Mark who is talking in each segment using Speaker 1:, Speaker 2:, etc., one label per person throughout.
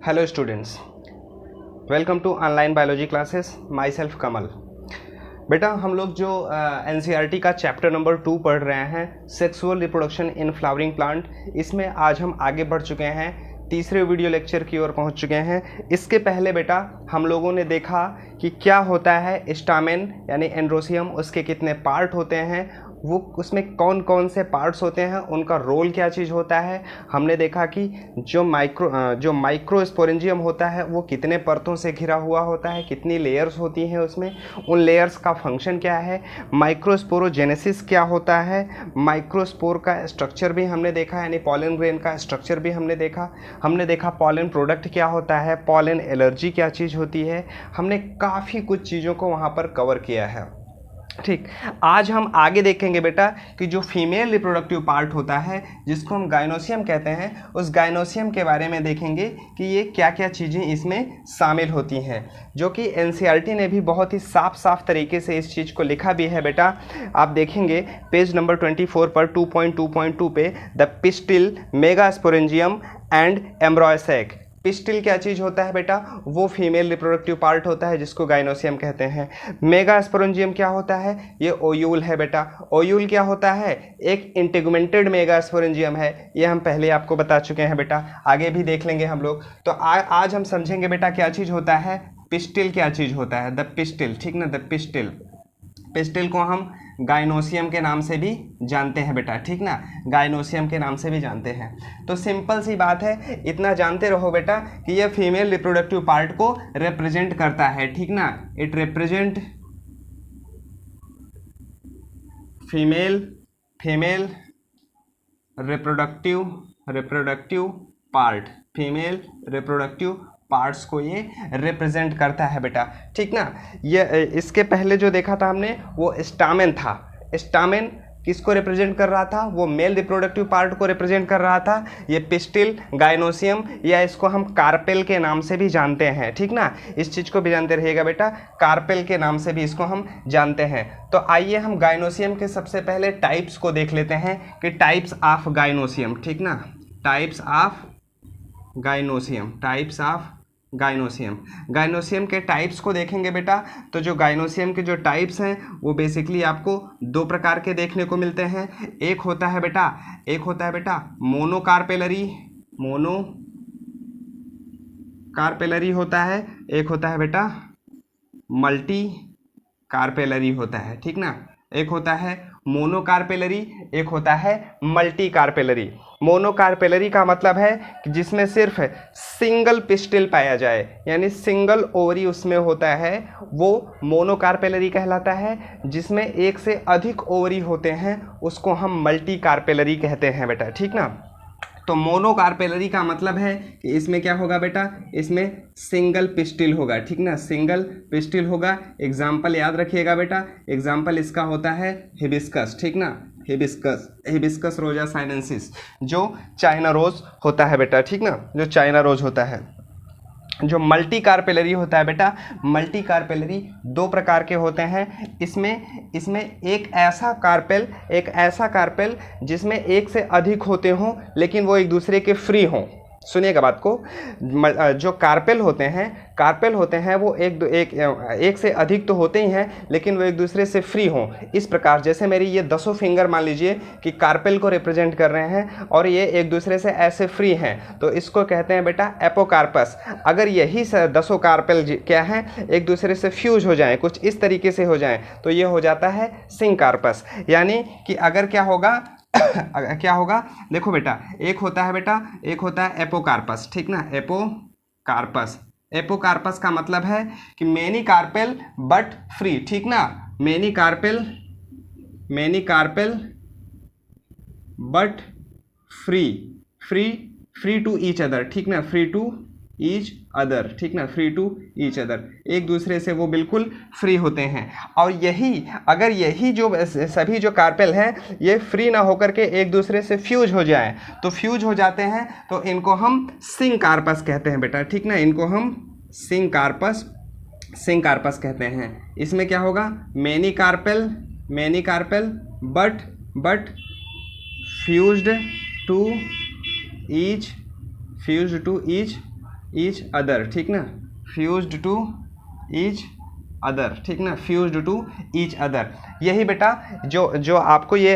Speaker 1: Hello students, welcome to online biology classes. Myself Kamal. बेटा हम लोग जो एनसीईआरटी का चैप्टर नंबर 2 पढ़ रहे हैं, sexual reproduction in flowering plant, इसमें आज हम आगे बढ़ चुके हैं, तीसरे वीडियो लेक्चर की ओर पहुंच चुके हैं। इसके पहले बेटा हम लोगों ने देखा कि क्या होता है स्टामेन यानी एंड्रोसियम, उसके कितने पार्ट होते हैं, वो उसमें कौन कौन से पार्ट्स होते हैं, उनका रोल क्या चीज़ होता है। हमने देखा कि जो माइक्रोस्पोरेंजियम होता है वो कितने परतों से घिरा हुआ होता है, कितनी लेयर्स होती हैं उसमें, उन लेयर्स का फंक्शन क्या है, माइक्रोस्पोरोजेनेसिस क्या होता है, माइक्रोस्पोर का स्ट्रक्चर भी हमने देखा, यानी पॉलन ग्रेन का स्ट्रक्चर भी हमने देखा पॉलन प्रोडक्ट क्या होता है, पॉलन एलर्जी क्या चीज़ होती है। हमने काफ़ी कुछ चीज़ों को वहाँ पर कवर किया है। ठीक, आज हम आगे देखेंगे बेटा कि जो फीमेल रिप्रोडक्टिव पार्ट होता है जिसको हम गाइनोसियम कहते हैं, उस गाइनोसियम के बारे में देखेंगे कि ये क्या क्या चीज़ें इसमें शामिल होती हैं, जो कि एनसीईआरटी ने भी बहुत ही साफ तरीके से इस चीज़ को लिखा भी है। बेटा आप देखेंगे पेज नंबर 24 पर 2.2.2 पे the pistil megasporangium and embryo sac. Pistil क्या चीज़ होता है बेटा, वो फीमेल रिप्रोडक्टिव पार्ट होता है जिसको गाइनोसियम कहते हैं। मेगास्पोरेंजियम क्या होता है, ये ओयूल है बेटा। ओयूल क्या होता है, एक इंटेगुमेंटेड मेगास्पोरेंजियम है, ये हम पहले आपको बता चुके हैं बेटा, आगे भी देख लेंगे हम लोग। तो आज हम समझेंगे बेटा क्या चीज़ होता है, पिस्टिल क्या चीज़ होता है, द पिस्टिल। ठीक ना, द पिस्टिल। पिस्टिल को हम गाइनोसियम के नाम से भी जानते हैं बेटा, ठीक ना, गाइनोसियम के नाम से भी जानते हैं। तो सिंपल सी बात है, इतना जानते रहो बेटा कि यह फीमेल रिप्रोडक्टिव पार्ट को रिप्रेजेंट करता है, ठीक ना। It represent female reproductive part, female reproductive parts को ये रिप्रेजेंट करता है बेटा, ठीक ना। ये इसके पहले जो देखा था हमने वो स्टामेन था। स्टामेन किसको रिप्रेजेंट कर रहा था, वो मेल रिप्रोडक्टिव पार्ट को रिप्रेजेंट कर रहा था। ये पिस्टिल, गाइनोसियम, या इसको हम कार्पेल के नाम से भी जानते हैं, ठीक ना, इस चीज़ को भी जानते रहिएगा बेटा, कार्पेल के नाम से भी इसको हम जानते हैं। तो आइए हम गाइनोसियम के सबसे पहले टाइप्स को देख लेते हैं कि टाइप्स ऑफ गाइनोसियम, ठीक ना, टाइप्स ऑफ गाइनोसियम। गाइनोसियम के टाइप्स को देखेंगे बेटा, तो जो गाइनोसियम के जो टाइप्स हैं वो बेसिकली आपको दो प्रकार के देखने को मिलते हैं। एक होता है बेटा मोनोकार्पेलरी होता है, एक होता है बेटा मल्टी कार्पेलरी होता है, ठीक ना। एक होता है मोनोकार्पेलरी, एक होता है मल्टी कार्पेलरी। मोनोकार्पेलरी का मतलब है कि जिसमें सिर्फ सिंगल पिस्टिल पाया जाए, यानी सिंगल ओवरी उसमें होता है, वो मोनोकार्पेलरी कहलाता है। जिसमें एक से अधिक ओवरी होते हैं उसको हम मल्टी कार्पेलरी कहते हैं बेटा, ठीक ना। तो मोनोकार्पेलरी का मतलब है कि इसमें क्या होगा बेटा, इसमें सिंगल पिस्टिल होगा, ठीक ना, सिंगल पिस्टिल होगा। एग्जाम्पल याद रखिएगा बेटा, एग्जाम्पल इसका होता है हिबिस्कस, ठीक ना, हिबिस्कस रोजा साइनेंसिस, जो चाइना रोज होता है बेटा, ठीक ना, जो चाइना रोज होता है। जो मल्टी कार्पेलरी होता है बेटा, मल्टी कार्पेलरी दो प्रकार के होते हैं। इसमें एक ऐसा कार्पेल जिसमें एक से अधिक होते हों लेकिन वो एक दूसरे के फ्री हों। सुनिएगा बात को, जो कार्पेल होते हैं वो एक से अधिक तो होते ही हैं लेकिन वो एक दूसरे से फ्री हों। इस प्रकार जैसे मेरी ये 10 फिंगर मान लीजिए कि कार्पेल को रिप्रेजेंट कर रहे हैं और ये एक दूसरे से ऐसे फ्री हैं, तो इसको कहते हैं बेटा एपोकार्पस। अगर यही 10 कार्पेल क्या हैं, एक दूसरे से फ्यूज हो जाएं, कुछ इस तरीके से हो जाएं, तो ये हो जाता है सिंकार्पस। यानी कि अगर क्या होगा देखो बेटा, एक होता है एपोकार्पस, ठीक ना, एपोकार्पस का मतलब है कि मेनी कार्पेल बट फ्री, ठीक ना, many carpel but free to each other, ठीक ना, फ्री टू ईच अदर, ठीक ना, फ्री टू ईच अदर, एक दूसरे से वो बिल्कुल फ्री होते हैं। और अगर यही जो सभी जो कार्पेल हैं ये फ्री ना होकर के एक दूसरे से फ्यूज हो जाएं, तो फ्यूज हो जाते हैं तो इनको हम सिंकार्पस कहते हैं बेटा, ठीक ना, इनको हम सिंकार्पस कहते हैं। इसमें क्या होगा, many carpel but fused to each each other, ठीक ना, फ्यूज्ड टू ईच अदर, ठीक ना, फ्यूज्ड टू ईच अदर। यही बेटा जो आपको ये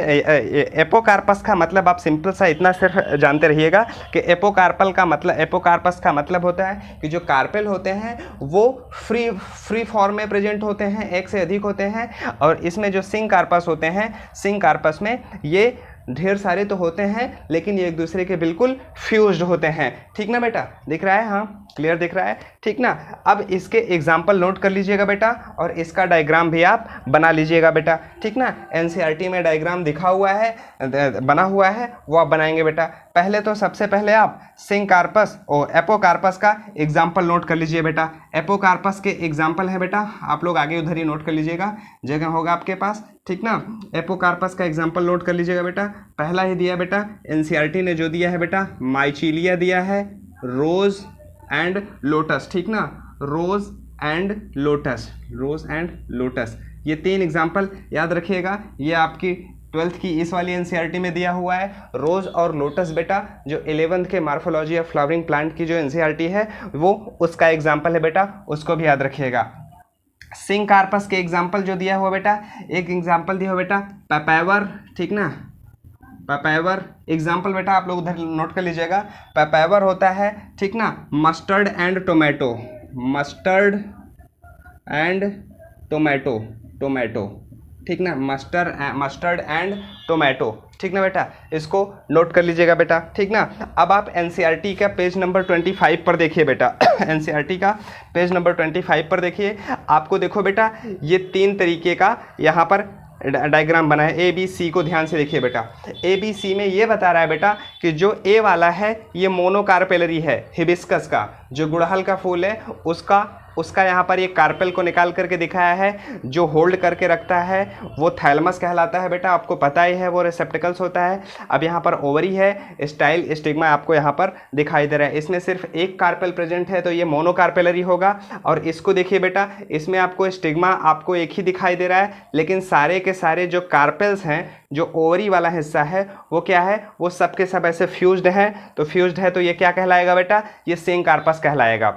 Speaker 1: एपोकार्पस का मतलब आप सिंपल सा इतना सिर्फ जानते रहिएगा कि एपोकार्पस का मतलब होता है कि जो कार्पेल होते हैं वो फ्री फॉर्म में प्रेजेंट होते हैं, एक से अधिक होते हैं, और इसमें जो सिंग कार्पस होते हैं, सिंग कार्पस में ये ढेर सारे तो होते हैं लेकिन ये एक दूसरे के बिल्कुल फ्यूज्ड होते हैं, ठीक ना बेटा, दिख रहा है, हाँ क्लियर दिख रहा है, ठीक ना। अब इसके एग्जाम्पल नोट कर लीजिएगा बेटा और इसका डायग्राम भी आप बना लीजिएगा बेटा, ठीक ना। एनसीईआरटी में डायग्राम दिखा हुआ है, बना हुआ है, वो आप बनाएंगे बेटा। पहले तो सबसे पहले आप सिंग कार्पस और एपोकार्पस का एग्जाम्पल नोट कर लीजिए बेटा। एपोकार्पस के एग्जाम्पल है बेटा, आप लोग आगे उधर ही नोट कर लीजिएगा, जगह होगा आपके पास, ठीक ना। एपोकार्पस का एग्जाम्पल नोट कर लीजिएगा बेटा। पहला ही दिया बेटा एनसीईआरटी ने जो दिया है बेटा, माइचीलिया दिया है, रोज एंड लोटस, ठीक ना, rose and lotus, rose and lotus, ये 3 एग्जाम्पल याद रखिएगा। ये आपकी 12th की इस वाली एनसीईआरटी में दिया हुआ है। रोज और लोटस बेटा जो 11th के मॉर्फोलॉजी ऑफ फ्लावरिंग प्लांट की जो एनसीईआरटी है वो उसका एग्जाम्पल है बेटा, उसको भी याद रखिएगा। सिंग कार्पस के एग्जाम्पल जो दिया हुआ बेटा, एक एग्जाम्पल दिया हुआ बेटा पेपैवर, ठीक ना, पेपैवर एग्जाम्पल बेटा आप लोग उधर नोट कर लीजिएगा। पेपैवर होता है, ठीक ना, mustard and tomato, mustard and tomato, tomato, ठीक ना, मस्टर्ड एंड टोमेटो, ठीक ना बेटा, इसको नोट कर लीजिएगा बेटा, ठीक ना। अब आप एनसीईआरटी का पेज नंबर 25 पर देखिए बेटा एनसीईआरटी का पेज नंबर 25 पर देखिए, आपको देखो बेटा ये 3 तरीके का यहाँ पर डायग्राम बना है। ए बी सी को ध्यान से देखिए बेटा। ए बी सी में ये बता रहा है बेटा कि जो ए वाला है ये मोनोकार्पेलरी है, हिबिस्कस का जो गुड़हल का फूल है उसका यहाँ पर ये कार्पेल को निकाल करके दिखाया है। जो होल्ड करके रखता है वो थैलमस कहलाता है बेटा, आपको पता ही है, वो रिसेप्टिकल्स होता है। अब यहाँ पर ओवरी है, स्टाइल स्टिग्मा आपको यहाँ पर दिखाई दे रहा है। इसमें सिर्फ एक कार्पेल प्रेजेंट है तो ये मोनोकार्पेलरी होगा। और इसको देखिए बेटा, इसमें आपको स्टिग्मा आपको एक ही दिखाई दे रहा है, लेकिन सारे के सारे जो कार्पेल्स हैं, जो ओवरी वाला हिस्सा है वो क्या है, वो सब के सब ऐसे फ्यूज्ड हैं। तो फ्यूज्ड है तो ये क्या कहलाएगा बेटा, ये सिंग कार्पस कहलाएगा,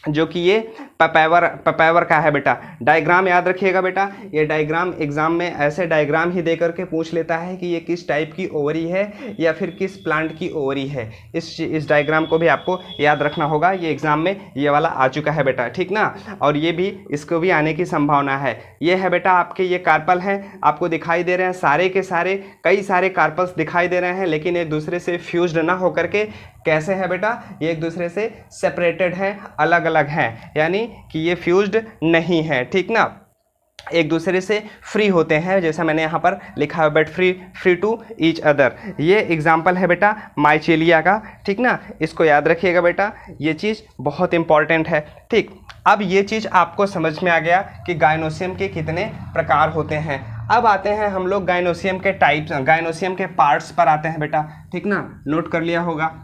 Speaker 1: जो कि ये पेपैवर का है बेटा। डायग्राम याद रखिएगा बेटा, ये डायग्राम एग्जाम में ऐसे डायग्राम ही दे करके पूछ लेता है कि ये किस टाइप की ओवरी है या फिर किस प्लांट की ओवरी है। इस डायग्राम को भी आपको याद रखना होगा, ये एग्जाम में ये वाला आ चुका है बेटा, ठीक ना। और ये भी, इसको भी आने की संभावना है। ये है बेटा आपके ये कार्पल हैं, आपको दिखाई दे रहे हैं, सारे के सारे कई सारे कार्पल्स दिखाई दे रहे हैं, लेकिन एक दूसरे से फ्यूज्ड ना होकर के कैसे है बेटा, ये एक दूसरे से सेपरेटेड हैं, अलग अलग हैं, यानी कि ये फ्यूज्ड नहीं है, ठीक ना, एक दूसरे से फ्री होते हैं, जैसा मैंने यहाँ पर लिखा है but free to each other. ये एग्जाम्पल है बेटा माइचेलिया का, ठीक ना, इसको याद रखिएगा बेटा, ये चीज़ बहुत इंपॉर्टेंट है, ठीक। अब ये चीज़ आपको समझ में आ गया कि गायनोसियम के कितने प्रकार होते हैं। अब आते हैं हम लोग गायनोसियम के टाइप्स, गायनोसियम के पार्ट्स पर आते हैं बेटा, ठीक ना, नोट कर लिया होगा।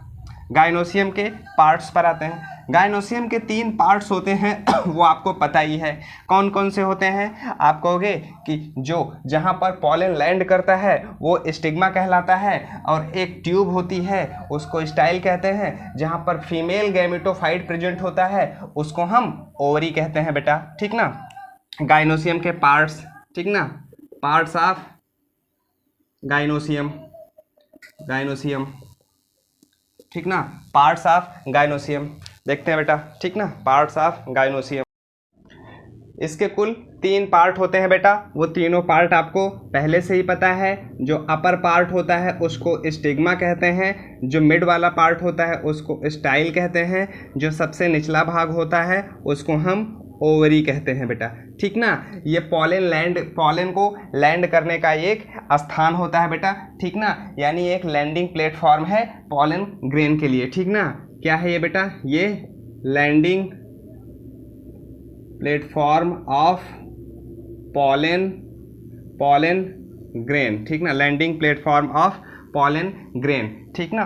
Speaker 1: गायनोसियम के पार्ट्स पर आते हैं। गायनोसियम के 3 पार्ट्स होते हैं वो आपको पता ही है, कौन कौन से होते हैं। आप कहोगे कि जो जहाँ पर पॉलन लैंड करता है वो स्टिग्मा कहलाता है, और एक ट्यूब होती है उसको स्टाइल कहते हैं। जहाँ पर फीमेल गैमेटोफाइट प्रेजेंट होता है उसको हम ओवरी कहते हैं बेटा, ठीक ना। गायनोसियम के पार्ट्स, ठीक ना, पार्ट्स ऑफ गायनोसियम, गायनोसियम, ठीक ना, पार्ट्स ऑफ गायनोसियम देखते हैं बेटा, ठीक ना, पार्ट्स ऑफ गायनोसियम। इसके कुल 3 पार्ट होते हैं बेटा, वो तीनों पार्ट आपको पहले से ही पता है। जो अपर पार्ट होता है उसको स्टिग्मा कहते हैं, जो मिड वाला पार्ट होता है उसको स्टाइल कहते हैं, जो सबसे निचला भाग होता है उसको हम ओवरी कहते हैं बेटा, ठीक ना। ये पॉलन को लैंड करने का एक स्थान होता है बेटा, ठीक ना, यानी एक लैंडिंग प्लेटफॉर्म है पॉलन ग्रेन के लिए, ठीक ना। क्या है ये बेटा, ये landing platform of pollen grain, ठीक ना, landing platform of pollen grain, ठीक ना।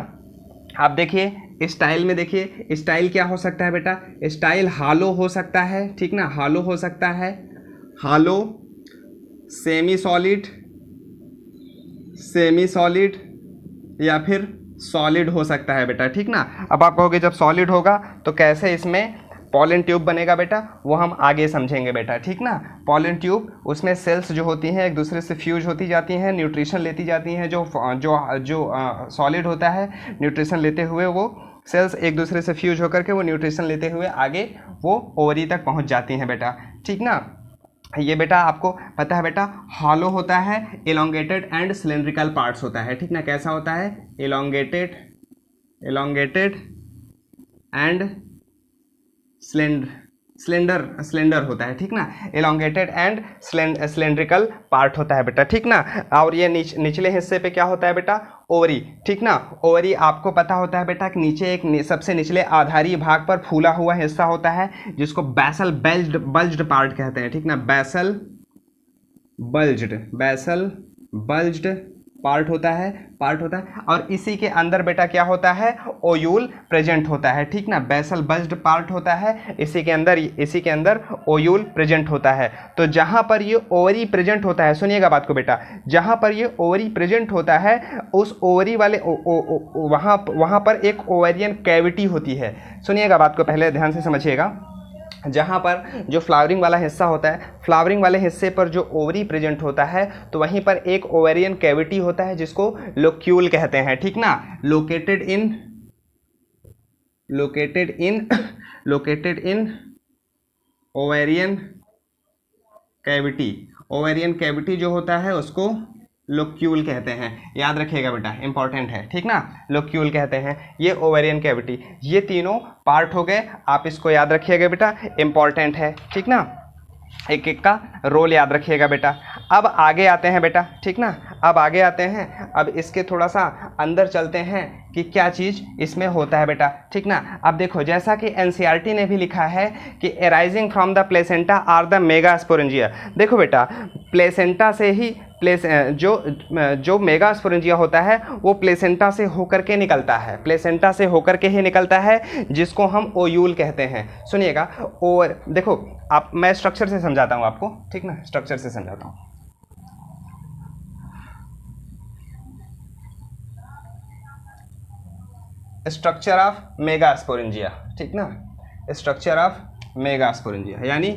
Speaker 1: आप देखिए स्टाइल में, देखिए स्टाइल क्या हो सकता है बेटा, स्टाइल हालो हो सकता है, ठीक ना, हालो हो सकता है, हालो, सेमी सॉलिड या फिर सॉलिड हो सकता है बेटा, ठीक ना। अब आप कहोगे जब सॉलिड होगा तो कैसे इसमें पॉलन ट्यूब बनेगा बेटा, वो हम आगे समझेंगे बेटा, ठीक ना। पॉलन ट्यूब, उसमें सेल्स जो होती हैं एक दूसरे से फ्यूज होती जाती हैं, न्यूट्रिशन लेती जाती हैं, जो सॉलिड होता है न्यूट्रिशन लेते हुए वो सेल्स एक दूसरे से फ्यूज होकर के वो न्यूट्रिशन लेते हुए आगे वो ओवरी तक पहुंच जाती हैं बेटा, ठीक ना। ये बेटा आपको पता है बेटा, हॉलो होता है, एलोंगेटेड एंड सिलेंड्रिकल पार्ट्स होता है, ठीक ना। कैसा होता है, एलोंगेटेड एंड स्लेंडर होता है, ठीक ना। एलोंगेटेड एंड सिलेंड्रिकल पार्ट होता है बेटा, ठीक ना। और ये निचले हिस्से पे क्या होता है बेटा, ओवरी, ठीक ना। ओवरी आपको पता होता है बेटा कि नीचे एक सबसे निचले आधारी भाग पर फूला हुआ हिस्सा होता है जिसको बेसल बल्ज्ड पार्ट कहते हैं, ठीक ना। बेसल बल्ज्ड पार्ट होता है और इसी के अंदर बेटा क्या होता है, ओयूल प्रेजेंट होता है, ठीक ना। बेसल बल्ज्ड पार्ट होता है, इसी के अंदर ओयूल प्रेजेंट होता है। तो जहां पर ये ओवरी प्रेजेंट होता है, सुनिएगा बात को बेटा, जहां पर ये ओवरी प्रेजेंट होता है उस ओवरी वाले वहां पर एक ओवेरियन कैविटी होती है। सुनिएगा बात को, पहले ध्यान से समझिएगा। जहाँ पर जो फ्लावरिंग वाला हिस्सा होता है, फ्लावरिंग वाले हिस्से पर जो ओवरी प्रेजेंट होता है तो वहीं पर एक ओवेरियन कैविटी होता है जिसको लोक्यूल कहते हैं, ठीक ना। लोकेटेड इन ओवेरियन कैविटी जो होता है उसको लोक्यूल कहते हैं, याद रखिएगा बेटा, इंपॉर्टेंट है, ठीक ना। लोक्यूल कहते हैं ये ओवेरियन कैविटी। ये तीनों पार्ट हो गए, आप इसको याद रखिएगा बेटा, इंपॉर्टेंट है, ठीक ना। एक एक का रोल याद रखिएगा बेटा। अब आगे आते हैं बेटा, ठीक ना। अब इसके थोड़ा सा अंदर चलते हैं कि क्या चीज़ इसमें होता है बेटा, ठीक ना। अब देखो, जैसा कि एनसीईआरटी ने भी लिखा है कि arising from the placenta or the megasporangia. देखो बेटा, प्लेसेंटा से ही जो मेगास्पोरेंजिया होता है वो प्लेसेंटा से होकर के निकलता है, जिसको हम ओयूल कहते हैं। सुनिएगा, और देखो आप, मैं स्ट्रक्चर से समझाता हूँ आपको, ठीक ना, स्ट्रक्चर से समझाता हूँ। स्ट्रक्चर ऑफ मेगास्पोरेंजिया, ठीक ना। स्ट्रक्चर ऑफ मेगास्पोरेंजिया यानी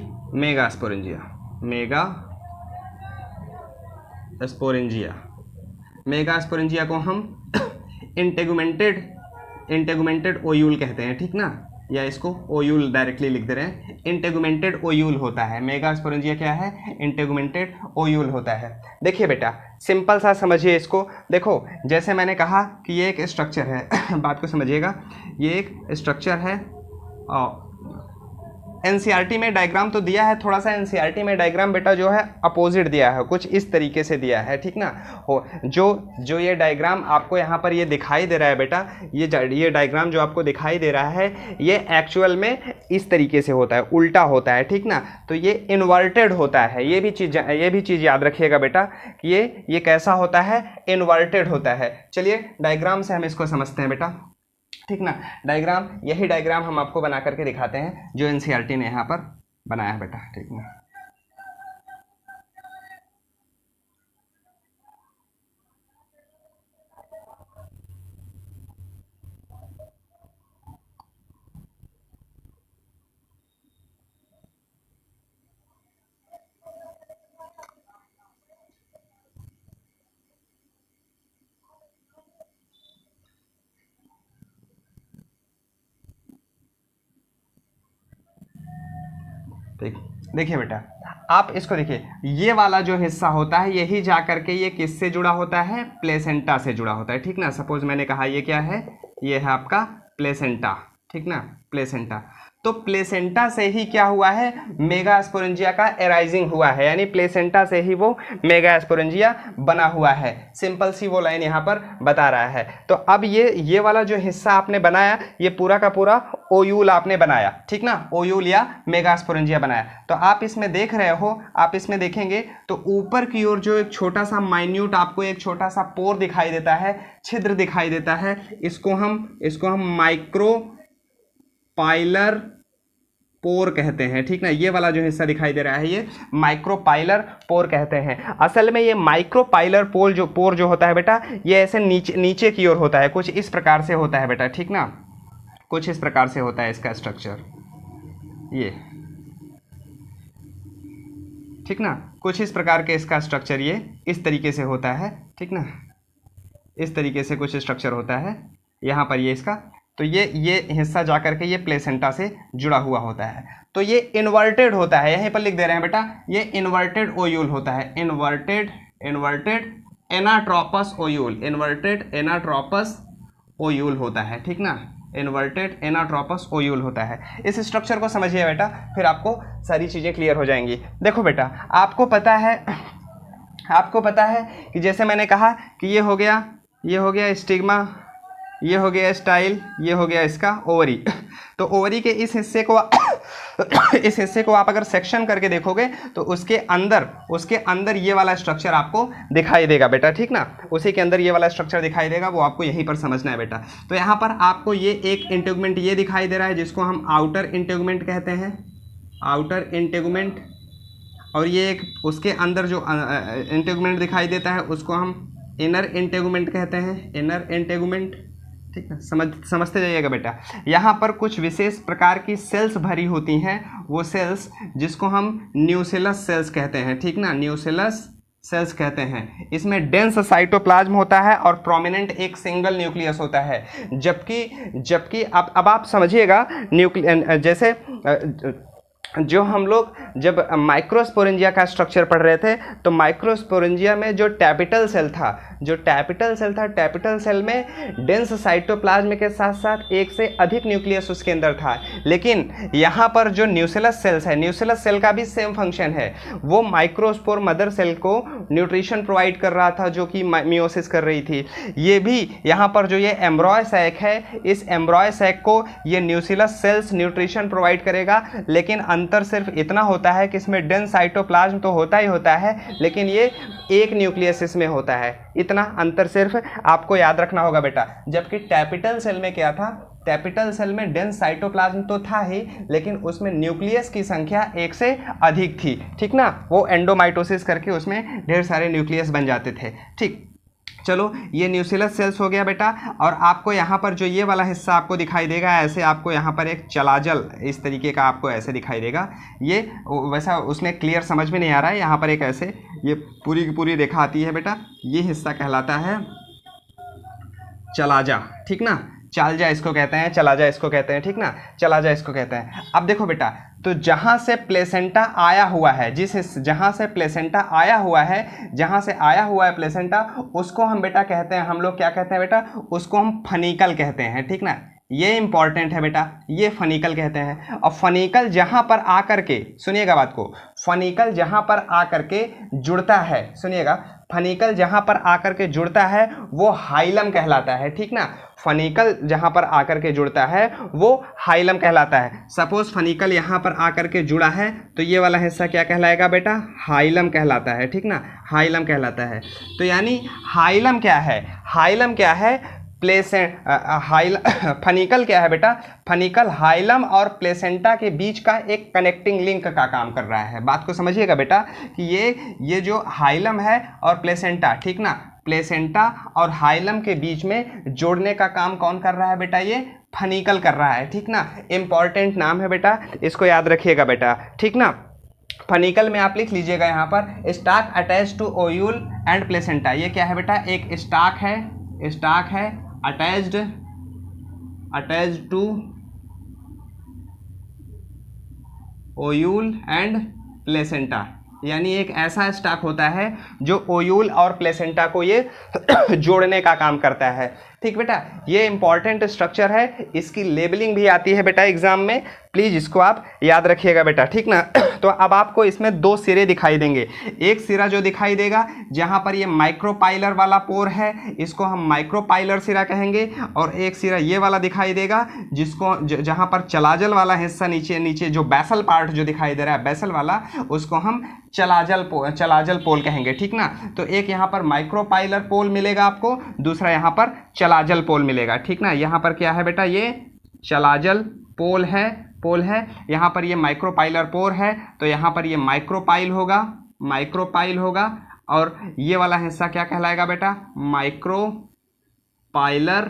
Speaker 1: मेगास्पोरेंजिया को हम इंटेगुमेंटेड ओयूल कहते हैं, ठीक ना। या इसको ओयूल डायरेक्टली लिख दे रहे हैं, इंटेगुमेंटेड ओयूल होता है। मेगास्पोरेंजिया क्या है, इंटेगुमेंटेड ओयूल होता है। देखिए बेटा, सिंपल सा समझिए इसको। देखो, जैसे मैंने कहा कि ये एक स्ट्रक्चर है बात को समझिएगा, ये एक स्ट्रक्चर है। और एनसीईआरटी में डायग्राम तो दिया है, थोड़ा सा एनसीईआरटी में डायग्राम बेटा जो है अपोजिट दिया है, कुछ इस तरीके से दिया है, ठीक ना। हो जो ये डायग्राम आपको यहाँ पर ये दिखाई दे रहा है बेटा, ये डायग्राम जो आपको दिखाई दे रहा है ये एक्चुअल में इस तरीके से होता है, उल्टा होता है, ठीक ना। तो ये इन्वर्टेड होता है, ये भी चीज़ याद रखिएगा बेटा कि ये कैसा होता है, इन्वर्टेड होता है। चलिए डायग्राम से हम इसको समझते हैं बेटा, ठीक ना। यही डायग्राम हम आपको बना करके दिखाते हैं जो एनसीईआरटी ने यहाँ पर बनाया है बेटा, ठीक ना। देखिए बेटा, आप इसको देखिए, ये वाला जो हिस्सा होता है यही जा करके ये किससे जुड़ा होता है, प्लेसेंटा से जुड़ा होता है, ठीक ना। सपोज मैंने कहा ये क्या है, ये है आपका प्लेसेंटा, ठीक ना, प्लेसेंटा। तो प्लेसेंटा से ही क्या हुआ है, मेगास्पोरेंजिया का एराइजिंग हुआ है, यानी प्लेसेंटा से ही वो मेगास्पोरेंजिया बना हुआ है। सिंपल सी वो लाइन यहाँ पर बता रहा है। तो अब ये वाला जो हिस्सा आपने बनाया, ये पूरा का पूरा ओयूल आपने बनाया, ठीक ना, ओयूल या मेगास्पोरेंजिया बनाया। तो आप इसमें देख रहे हो, आप इसमें देखेंगे तो ऊपर की ओर जो एक छोटा सा माइन्यूट आपको एक छोटा सा पोर दिखाई देता है, छिद्र दिखाई देता है, इसको हम माइक्रोपाइलर पोर कहते हैं, ठीक ना। ये वाला जो हिस्सा दिखाई दे रहा है ये माइक्रोपाइलर पोर कहते हैं। असल में ये माइक्रोपाइलर पोर जो होता है बेटा, ये ऐसे नीचे की ओर होता है, कुछ इस प्रकार से होता है बेटा, ठीक ना। कुछ इस प्रकार से होता है इसका स्ट्रक्चर, ये ठीक ना। कुछ इस प्रकार के इसका स्ट्रक्चर ये इस तरीके से होता है, ठीक ना। इस तरीके से कुछ स्ट्रक्चर होता है यहाँ पर ये इसका। तो ये हिस्सा जा करके ये प्लेसेंटा से जुड़ा हुआ होता है। तो ये इन्वर्टेड होता है, यहीं पर लिख दे रहे हैं बेटा, ये इन्वर्टेड ओयूल होता है। इन्वर्टेड एनाट्रोपस ओयूल, इन्वर्टेड एनाट्रोपस ओयूल होता है, ठीक ना। इन्वर्टेड एनाट्रोपस ओयूल होता है। इस स्ट्रक्चर को समझिए बेटा, फिर आपको सारी चीज़ें क्लियर हो जाएंगी। देखो बेटा, आपको पता है कि जैसे मैंने कहा कि ये हो गया स्टिग्मा, ये हो गया स्टाइल, ये हो गया इसका ओवरी। तो ओवरी के इस हिस्से को आप अगर सेक्शन करके देखोगे तो उसके अंदर ये वाला स्ट्रक्चर आपको दिखाई देगा बेटा, ठीक ना। उसी के अंदर ये वाला स्ट्रक्चर दिखाई देगा, वो आपको यहीं पर समझना है बेटा। तो यहाँ पर आपको ये एक इंटेगुमेंट ये दिखाई दे रहा है, जिसको हम आउटर इंटेगुमेंट कहते हैं, आउटर इंटेगुमेंट। और ये एक उसके अंदर जो इंटेगुमेंट दिखाई देता है उसको हम इनर इंटेगुमेंट कहते हैं, इनर इंटेगुमेंट, ठीक है। समझते जाइएगा बेटा। यहाँ पर कुछ विशेष प्रकार की सेल्स भरी होती हैं, वो सेल्स जिसको हम न्यूसेलस सेल्स कहते हैं, ठीक ना, न्यूसेलस सेल्स कहते हैं। इसमें डेंस साइटोप्लाज्म होता है और प्रोमिनेंट एक सिंगल न्यूक्लियस होता है। जबकि अब आप समझिएगा, जैसे जो हम लोग जब माइक्रोस्पोरेंजिया का स्ट्रक्चर पढ़ रहे थे, तो माइक्रोस्पोरेंजिया में जो टैपिटल सेल था, टैपिटल सेल में डेंस साइटोप्लाज्म के साथ साथ एक से अधिक न्यूक्लियस उसके अंदर था। लेकिन यहाँ पर जो न्यूसेलस सेल्स है, न्यूसेलस सेल का भी सेम फंक्शन है। वो माइक्रोस्पोर मदर सेल को न्यूट्रिशन प्रोवाइड कर रहा था, जो कि मियोसिस कर रही थी। ये भी यहाँ पर जो ये एम्ब्रॉय सैक है, इस एम्ब्रॉय सैक को ये न्यूसेलस सेल्स न्यूट्रिशन प्रोवाइड करेगा। लेकिन अंतर सिर्फ इतना होता है कि इसमें डेंस साइटोप्लाज्म तो होता ही होता है, लेकिन ये एक न्यूक्लियस इसमें होता है। इतना अंतर सिर्फ आपको याद रखना होगा बेटा। जबकि टैपिटल सेल में क्या था, टैपिटल सेल में डेंस साइटोप्लाज्म तो था ही, लेकिन उसमें न्यूक्लियस की संख्या एक से अधिक थी, ठीक ना। वो एंडोमाइटोसिस करके उसमें ढेर सारे न्यूक्लियस बन जाते थे, ठीक। चलो, ये न्यूसेलस सेल्स हो गया बेटा। और आपको यहाँ पर जो ये वाला हिस्सा आपको दिखाई देगा, ऐसे आपको यहाँ पर एक चलाजल इस तरीके का आपको ऐसे दिखाई देगा। ये वैसा उसमें क्लियर समझ में नहीं आ रहा है, यहाँ पर एक ऐसे ये पूरी की पूरी रेखा आती है बेटा, ये हिस्सा कहलाता है चलाजा, ठीक ना। चालजा इसको कहते हैं, चलाजा इसको कहते हैं, ठीक ना, चलाजा इसको कहते हैं। अब देखो बेटा, तो जहाँ से प्लेसेंटा आया हुआ है, जहाँ से आया हुआ है प्लेसेंटा, उसको हम बेटा कहते हैं, हम लोग क्या कहते हैं बेटा, उसको हम फनीकल कहते हैं, ठीक ना। ये इंपॉर्टेंट है बेटा, ये फनीकल कहते हैं। और फनीकल जहाँ पर आकर के, सुनिएगा बात को, फनीकल जहाँ पर आकर के जुड़ता है, सुनिएगा, फनीकल जहाँ पर आकर के जुड़ता है वो हाइलम कहलाता है, ठीक ना। फनीकल जहाँ पर आकर के जुड़ता है वो हाइलम कहलाता है। सपोज फनीकल यहाँ पर आकर के जुड़ा है, तो ये वाला हिस्सा क्या कहलाएगा बेटा, हाइलम कहलाता है, ठीक ना, हाइलम कहलाता है। तो यानी हाइलम क्या है, हाइलम क्या है, फनीकल क्या है बेटा, फनीकल हाइलम और प्लेसेंटा के बीच का एक कनेक्टिंग लिंक का काम कर रहा है। बात को समझिएगा बेटा कि ये जो हाइलम है और प्लेसेंटा, ठीक ना, प्लेसेंटा और हाइलम के बीच में जोड़ने का काम कौन कर रहा है बेटा, ये फनीकल कर रहा है, ठीक ना। इंपॉर्टेंट नाम है बेटा, इसको याद रखिएगा बेटा, ठीक ना। फनीकल में आप लिख लीजिएगा यहाँ पर, stalk attach to ovule and placenta. ये क्या है बेटा, एक स्टाक है attached to ovule and placenta. यानी एक ऐसा स्टाक होता है जो ओयूल और प्लेसेंटा को ये जोड़ने का काम करता है, ठीक बेटा। ये इंपॉर्टेंट स्ट्रक्चर है, इसकी लेबलिंग भी आती है बेटा एग्जाम में, प्लीज़ इसको आप याद रखिएगा बेटा, ठीक ना। तो अब आपको इसमें दो सिरे दिखाई देंगे। एक सिरा जो दिखाई देगा जहाँ पर ये माइक्रोपाइलर वाला पोर है, इसको हम माइक्रोपाइलर सिरा कहेंगे। और एक सिरा ये वाला दिखाई देगा जिसको जहाँ पर चलाजल वाला हिस्सा नीचे जो बैसल पार्ट जो दिखाई दे रहा है, बैसल वाला, उसको हम चलाजल पोल कहेंगे, ठीक ना। तो एक यहाँ पर माइक्रोपाइलर पोल मिलेगा आपको, दूसरा यहाँ पर चलाजल पोल मिलेगा, ठीक ना। यहाँ पर क्या है बेटा, ये चलाजल पोल है पोल है, यहाँ पर ये माइक्रोपाइलर पोर है, तो यहाँ पर ये माइक्रोपाइल होगा, और ये वाला हिस्सा क्या कहलाएगा बेटा, माइक्रोपाइलर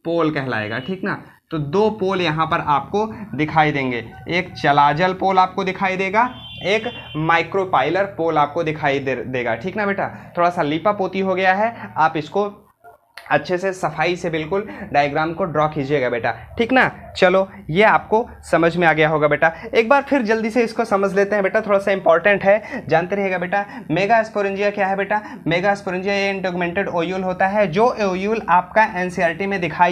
Speaker 1: पोल कहलाएगा, ठीक ना। तो दो पोल यहाँ पर आपको दिखाई देंगे, एक चलाजल पोल आपको दिखाई देगा, एक माइक्रोपाइलर पोल आपको दिखाई देगा, ठीक ना बेटा। थोड़ा सा लीपा पोती हो गया है, आप इसको अच्छे से सफाई से बिल्कुल डायग्राम को ड्रॉ कीजिएगा बेटा, ठीक ना। चलो ये आपको समझ में आ गया होगा बेटा। एक बार फिर जल्दी से इसको समझ लेते हैं बेटा, थोड़ा सा इंपॉर्टेंट है, जानते रहिएगा बेटा। मेगास्पोरेंजिया क्या है बेटा, मेगास्पोरेंजिया ये इंटेगुमेंटेड ओयूल होता है, जो ओयूल आपका एनसीईआरटी में लिखा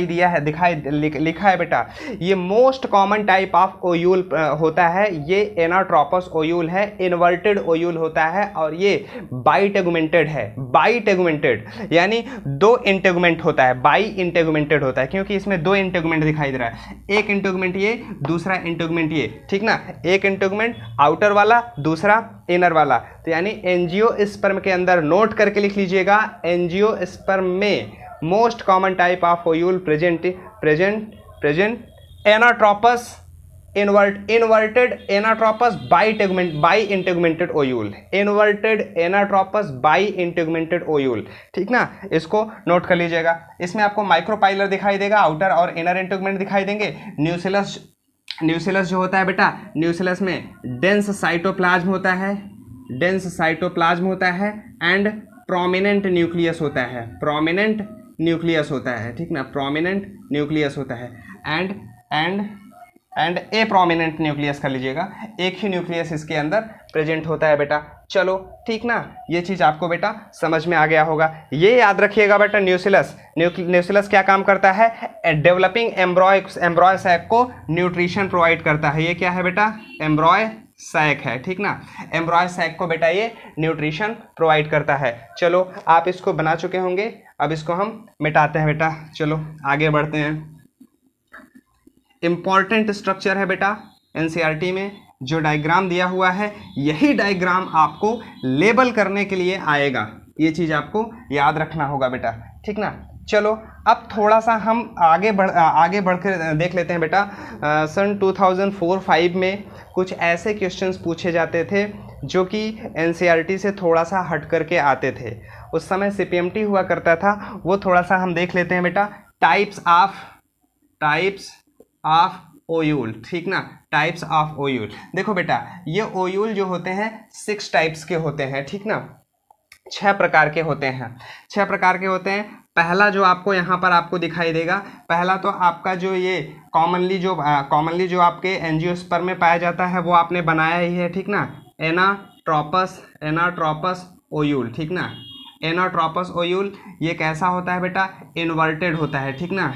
Speaker 1: है बेटा। ये मोस्ट कॉमन टाइप ऑफ ओयूल होता है, ये एनाट्रोपस ओयूल है, इन्वर्टेड ओयूल होता है, और ये बाइटेगुमेंटेड है, बाइटेगुमेंटेड यानी दो इंटेगुमेंट होता है, बाई इंटेगुमेंटेड होता है, क्योंकि इसमें दो इंटेगुमेंट दिखाई दे रहा है, एक इंटेगुमेंट ये, दूसरा इंटेगुमेंट ये, ठीक ना। एक इंटेगुमेंट आउटर वाला, दूसरा इनर वाला, तो यानी एंजियोस्पर्म के अंदर नोट करके लिख लीजिएगा, एंजियोस्पर्म में most common type of ovule present anatropous inverted anatropous bi integumented ovule, inverted anatropous bi integumented ovule, ठीक ना। इसको नोट कर लीजिएगा। इसमें आपको माइक्रोपाइलर दिखाई देगा, आउटर और इनर इंटेगुमेंट दिखाई देंगे। न्यूसिलस जो होता है बेटा, न्यूसिलस में डेंस साइटोप्लाज्म होता है, एंड प्रोमिनेंट न्यूक्लियस होता है, ठीक ना, प्रोमिनेंट न्यूक्लियस होता है, एंड ए प्रोमिनेंट न्यूक्लियस कर लीजिएगा, एक ही न्यूक्लियस इसके अंदर प्रेजेंट होता है बेटा। चलो ठीक ना, ये चीज़ आपको बेटा समझ में आ गया होगा। ये याद रखिएगा बेटा, न्यूसिलस क्या काम करता है, डेवलपिंग एम्ब्रॉय सैक को न्यूट्रिशन प्रोवाइड करता है। ये क्या है बेटा, एम्ब्रॉय सैक है, ठीक ना। एम्ब्रॉय सैक को बेटा ये न्यूट्रिशन प्रोवाइड करता है। चलो आप इसको बना चुके होंगे, अब इसको हम मिटाते हैं बेटा। चलो आगे बढ़ते हैं। इम्पॉर्टेंट स्ट्रक्चर है बेटा एनसीईआरटी में, जो डायग्राम दिया हुआ है यही डायग्राम आपको लेबल करने के लिए आएगा, ये चीज़ आपको याद रखना होगा बेटा, ठीक ना। चलो अब थोड़ा सा हम आगे बढ़ कर देख लेते हैं बेटा। सन 2004-05 में कुछ ऐसे क्वेश्चंस पूछे जाते थे जो कि एनसीईआरटी से थोड़ा सा हट करके आते थे। उस समय सीपीएमटी हुआ करता था, वो थोड़ा सा हम देख लेते हैं बेटा। टाइप्स ऑफ ओयूल, ठीक ना, टाइप्स ऑफ ओयूल। देखो बेटा, ये ओयूल जो होते हैं 6 टाइप्स के होते हैं, ठीक ना, 6 प्रकार के होते हैं, 6 प्रकार के होते हैं। पहला जो आपको यहाँ पर आपको दिखाई देगा, पहला तो आपका जो ये कॉमनली जो आपके एंजियोस्पर्म में पाया जाता है वो आपने बनाया ही है, ठीक ना, एनाट्रोपस ओयूल, ठीक ना। एनाट्रोपस ओयूल ये कैसा होता है बेटा, इन्वर्टेड होता है, ठीक ना,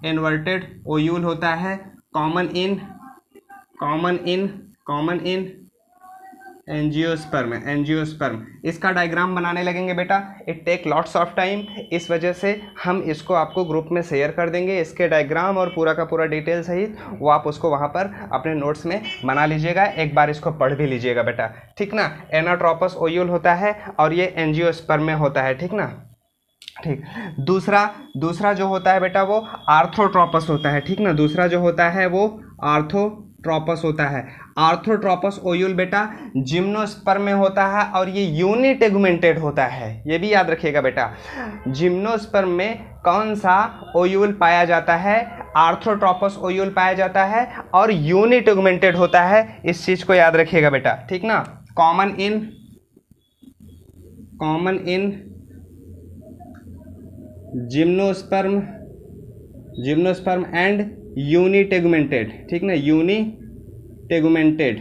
Speaker 1: इन्वर्टेड ओयूल होता है, कॉमन इन एंजियोस्पर्म। इसका डायग्राम बनाने लगेंगे बेटा, it take lots of time, इस वजह से हम इसको आपको ग्रुप में शेयर कर देंगे, इसके डायग्राम और पूरा का पूरा डिटेल सहित, वो आप उसको वहाँ पर अपने नोट्स में बना लीजिएगा, एक बार इसको पढ़ भी लीजिएगा बेटा, ठीक ना। एनाट्रोपस ओयूल होता है और ये एंजियोस्पर्म में होता है, ठीक ना, ठीक। दूसरा जो होता है बेटा वो आर्थोट्रोपस होता है, ठीक ना, दूसरा जो होता है वो आर्थोट्रोपस होता है। आर्थोट्रोपस ओयूल बेटा जिम्नोस्पर्म में होता है और ये यूनिटेगुमेंटेड होता है, ये भी याद रखिएगा बेटा। जिम्नोस्पर्म में कौन सा ओयूल पाया जाता है, आर्थोट्रोपस ओयूल पाया जाता है और यूनिटेगुमेंटेड होता है, इस चीज़ को याद रखिएगा बेटा, ठीक ना। कॉमन इन जिम्नोस्पर्म एंड यूनिटेगुमेंटेड, ठीक ना, यूनिटेगुमेंटेड,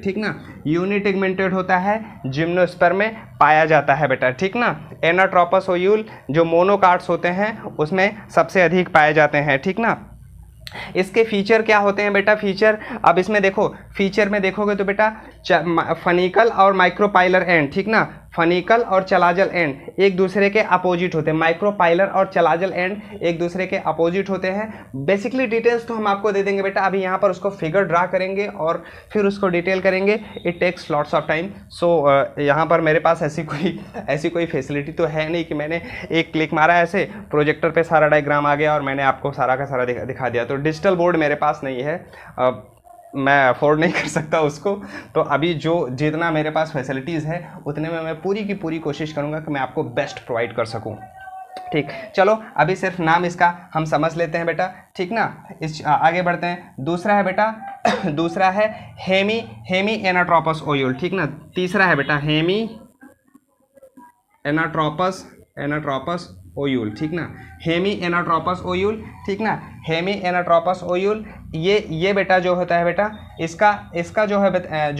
Speaker 1: ठीक ना, यूनिटेगुमेंटेड होता है, जिम्नोस्पर्म में पाया जाता है बेटा, ठीक ना। एनाट्रोपस ओयूल जो मोनोकार्ड्स होते हैं उसमें सबसे अधिक पाए जाते हैं, ठीक ना। इसके फीचर क्या होते हैं बेटा, फीचर अब इसमें देखो, फीचर में देखोगे तो बेटा फनिकल और माइक्रोपाइलर एंड, ठीक ना, फनिकल और चलाजल एंड एक दूसरे के अपोजिट होते हैं, माइक्रोपाइलर और चलाजल एंड एक दूसरे के अपोजिट होते हैं। बेसिकली डिटेल्स तो हम आपको दे देंगे बेटा, अभी यहाँ पर उसको फिगर ड्रा करेंगे और फिर उसको डिटेल करेंगे, it takes lots of time. So यहाँ पर मेरे पास ऐसी कोई फैसिलिटी तो है नहीं कि मैंने एक क्लिक मारा ऐसे प्रोजेक्टर पे सारा डायग्राम आ गया और मैंने आपको सारा का सारा दिखा दिया। तो डिजिटल बोर्ड मेरे पास नहीं है, मैं अफोर्ड नहीं कर सकता उसको। तो अभी जितना मेरे पास फैसिलिटीज़ है उतने में मैं पूरी की पूरी कोशिश करूँगा कि मैं आपको बेस्ट प्रोवाइड कर सकूँ। ठीक, चलो अभी सिर्फ नाम इसका हम समझ लेते हैं बेटा, ठीक ना। आगे बढ़ते हैं। दूसरा है बेटा दूसरा है हेमी एनाट्रोपस ओयूल, ठीक ना। तीसरा है बेटा हेमी एनाट्रोपस ओयूल, ठीक ना। हेमी एनाट्रोपस ओयूल, ठीक ना। हेमी एनाट्रोपस ओयूल ये बेटा जो होता है बेटा, इसका जो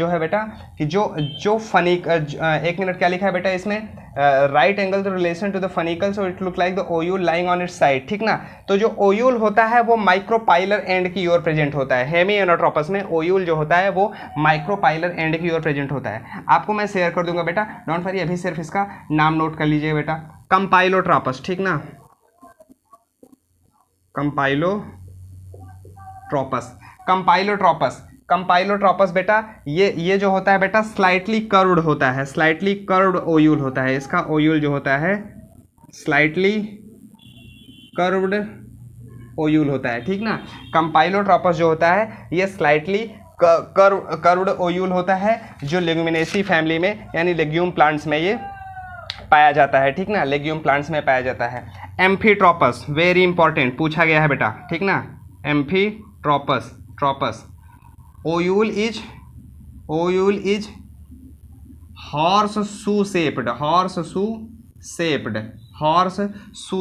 Speaker 1: है बेटा कि जो फनिक एक मिनट क्या लिखा है बेटा इसमें, right angle to relation to the funicle so it look like the ovule lying on its side, ठीक ना। तो जो ओयूल होता है वो माइक्रोपाइलर एंड की ओर प्रेजेंट होता है। हेमी एनाट्रोपस में ओयूल जो होता है वो माइक्रोपाइलर एंड की ओर प्रेजेंट होता है। आपको मैं शेयर कर दूंगा बेटा, डोंट वरी, अभी सिर्फ इसका नाम नोट कर लीजिए बेटा। कंपाइलोट्रोपस, ठीक ना। कंपाइलोट्रोपस बेटा ये जो होता है बेटा स्लाइटली कर्व्ड होता है, स्लाइटली कर्व्ड ओयूल होता है। इसका ओयूल जो होता है स्लाइटली कर्व्ड ओयूल होता है, ठीक ना। कंपाइलोट्रोपस जो होता है ये स्लाइटली कर्व्ड ओयूल होता है, जो लेग्यूमिनेसी फैमिली में यानी लेग्यूम प्लांट्स में ये पाया जाता है, ठीक ना। लेग्यूम प्लांट्स में पाया जाता है। एम्फीट्रोपस, वेरी इंपॉर्टेंट, पूछा गया है बेटा, ठीक ना। एम्फीट्रोपस ओयूल इज हॉर्स शू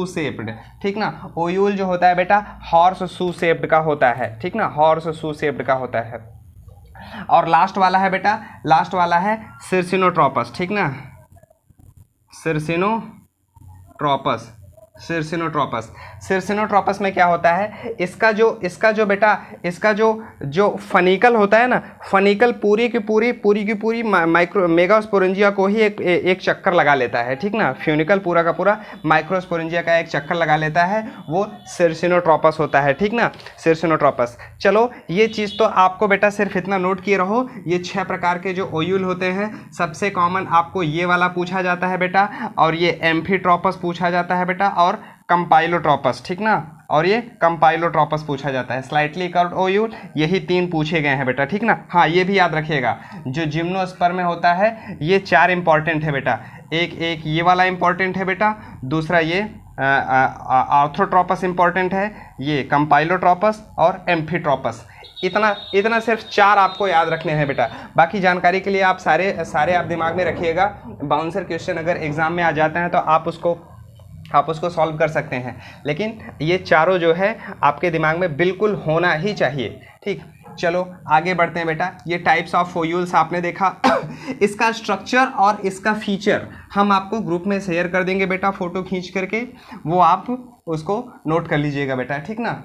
Speaker 1: शेप्ड, ठीक ना। ओयूल जो होता है बेटा हॉर्स शू शेप्ड का होता है, ठीक ना, हॉर्स शू शेप्ड का होता है। और लास्ट वाला है बेटा, लास्ट वाला है सिरसिनोट्रोपस, ठीक ना। सिरसिनोट्रोपस में क्या होता है, इसका जो फनिकल होता है ना, फनिकल पूरी की पूरी मेगास्पोरेंजिया को ही एक चक्कर लगा लेता है, ठीक ना। फ्यूनिकल पूरा का पूरा माइक्रोस्पोरेंजिया का एक चक्कर लगा लेता है, वो सिरसिनोट्रोपस होता है, ठीक ना, सिरसिनोट्रोपस। चलो ये चीज़ तो आपको बेटा सिर्फ इतना नोट किए रहो, ये 6 प्रकार के जो ओयूल होते हैं सबसे कॉमन आपको ये वाला पूछा जाता है बेटा, और ये एम्फीट्रोपस पूछा जाता है बेटा, और कंपाइलोट्रोपस, ठीक ना, और ये कंपाइलोट्रोपस पूछा जाता है। स्लाइटली कर्व्ड ओयूल, यही 3 पूछे गए हैं बेटा, ठीक ना। हाँ ये भी याद रखिएगा, जो जिम्नोस्पर्म में होता है ये 4 इंपॉर्टेंट है बेटा। एक ये वाला इंपॉर्टेंट है बेटा, दूसरा ये आर्थ्रोट्रोपस इंपॉर्टेंट है, ये कंपाइलोट्रोपस और एम्फीट्रोपस। इतना सिर्फ 4 आपको याद रखने हैं बेटा। बाकी जानकारी के लिए आप सारे आप दिमाग में रखिएगा। बाउंसर क्वेश्चन अगर एग्जाम में आ जाते हैं तो आप उसको सॉल्व कर सकते हैं, लेकिन ये चारों जो है आपके दिमाग में बिल्कुल होना ही चाहिए, ठीक। चलो आगे बढ़ते हैं बेटा। ये टाइप्स ऑफ ओयूल्स आपने देखा इसका स्ट्रक्चर और इसका फीचर हम आपको ग्रुप में शेयर कर देंगे बेटा, फोटो खींच करके, वो आप उसको नोट कर लीजिएगा बेटा, ठीक ना।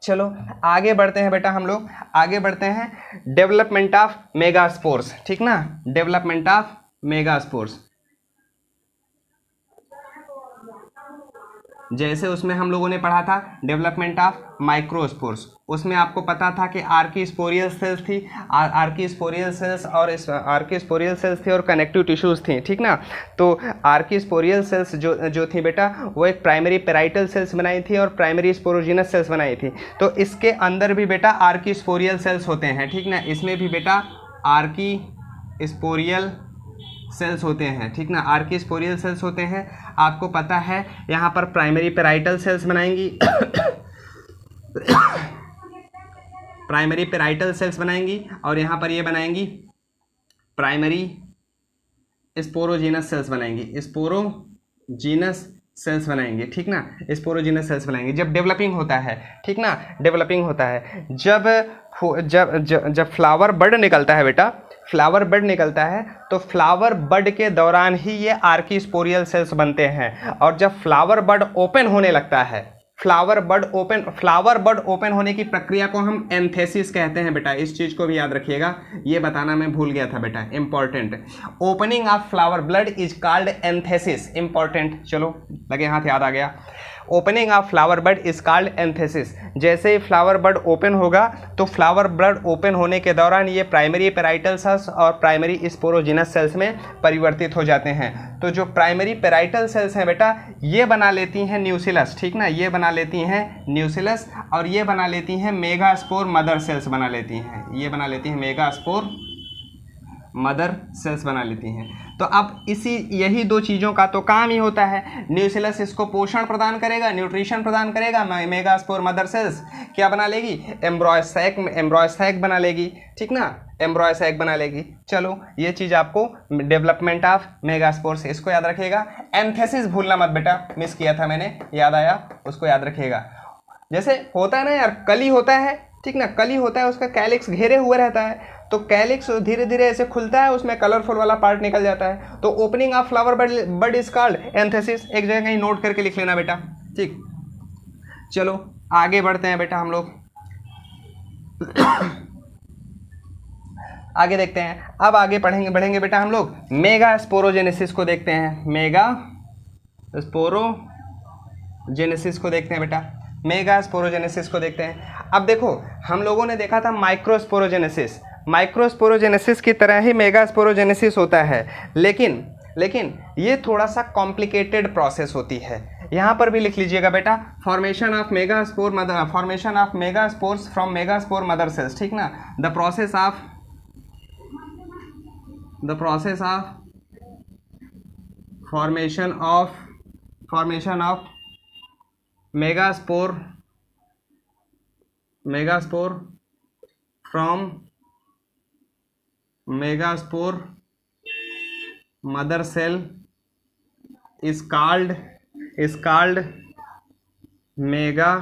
Speaker 1: चलो आगे बढ़ते हैं बेटा, हम लोग आगे बढ़ते हैं डेवलपमेंट ऑफ मेगास्पोर्स, ठीक ना। डेवलपमेंट ऑफ मेगास्पोर्स, जैसे उसमें हम लोगों ने पढ़ा था डेवलपमेंट ऑफ माइक्रोस्पोर्स, उसमें आपको पता था कि आर्कीस्पोरियल सेल्स थी, आर्कीस्पोरियल सेल्स थी और कनेक्टिव टिश्यूज थी, ठीक ना। तो आर्कीस्पोरियल सेल्स जो थी बेटा वो एक प्राइमरी पेराइटल सेल्स बनाई थी और प्राइमरी स्पोरोजिनस सेल्स बनाई थी। तो इसके अंदर भी बेटा आर्कीस्पोरियल सेल्स होते हैं, ठीक ना। इसमें भी बेटा आर्कीस्पोरियल सेल्स होते हैं, ठीक ना, आर्कीस्पोरियल सेल्स होते हैं। आपको पता है यहाँ पर प्राइमरी पेराइटल सेल्स बनाएंगी प्राइमरी पेराइटल सेल्स बनाएंगी, और यहाँ पर ये बनाएंगी प्राइमरी स्पोरोजीनस सेल्स बनाएंगी, स्पोरोजीनस सेल्स बनाएंगे, ठीक ना, स्पोरोजीनस सेल्स बनाएंगे जब डेवलपिंग होता है, ठीक ना, डेवलपिंग होता है। जब फ्लावर बड निकलता है बेटा, फ्लावर बड निकलता है तो फ्लावर बड के दौरान ही ये आर्कीस्पोरियल सेल्स बनते हैं, और जब फ्लावर बड ओपन होने लगता है, फ्लावर बड ओपन होने की प्रक्रिया को हम एंथेसिस कहते हैं बेटा, इस चीज को भी याद रखिएगा, ये बताना मैं भूल गया था बेटा, important. Opening of flower bud is called anthesis, important. चलो लगे हाथ, याद आ गया। Opening of flower bud is called anthesis. जैसे ही फ्लावर बड ओपन होगा तो फ्लावर बड ओपन होने के दौरान ये प्राइमरी पेराइटल सेल्स और प्राइमरी स्पोरोजिनस सेल्स में परिवर्तित हो जाते हैं। तो जो प्राइमरी पेराइटल सेल्स हैं बेटा, ये बना लेती हैं न्यूसिलस, ठीक ना, ये बना लेती हैं न्यूसिलस, और ये बना लेती हैं मेगास्पोर मदर सेल्स बना लेती हैं, ये बना लेती हैं मेगास्पोर मदर सेल्स बना लेती हैं। तो अब यही दो चीज़ों का तो काम ही होता है। न्यूसिलस इसको पोषण प्रदान करेगा, न्यूट्रिशन प्रदान करेगा, मेगास्पोर मदर सेल्स क्या बना लेगी, एम्ब्रॉयसैक बना लेगी, ठीक ना, एम्ब्रॉयसैक बना लेगी। चलो ये चीज़ आपको डेवलपमेंट ऑफ मेगास्पोर से, इसको याद रखिएगा। एंथेसिस भूलना मत बेटा, मिस किया था मैंने, याद आया, उसको याद रखिएगा। जैसे होता है ना यार, कली होता है, ठीक ना, कली होता है, उसका कैलिक्स घेरे हुए रहता है, तो कैलिक्स धीरे धीरे ऐसे खुलता है, उसमें कलरफुल वाला पार्ट निकल जाता है। तो opening of flower bud is called anthesis. एक जगह कहीं नोट करके लिख लेना बेटा, ठीक। चलो आगे बढ़ते हैं बेटा हम लोग, आगे देखते हैं। अब आगे बढ़ेंगे बेटा हम लोग, मेगा स्पोरोजेनेसिस को देखते हैं, मेगा स्पोरोजेनेसिस को देखते हैं बेटा, मेगा स्पोरोजेनेसिस को देखते हैं। अब देखो हम लोगों ने देखा था माइक्रोस्पोरोजेनेसिस, माइक्रोस्पोरोजेनेसिस की तरह ही मेगा स्पोरोजेनेसिस होता है, लेकिन ये थोड़ा सा कॉम्प्लिकेटेड प्रोसेस होती है। यहाँ पर भी लिख लीजिएगा बेटा, formation of megaspores from megaspore mother cells, ठीक ना, the process of formation of megaspore from megaspore mother cell is called mega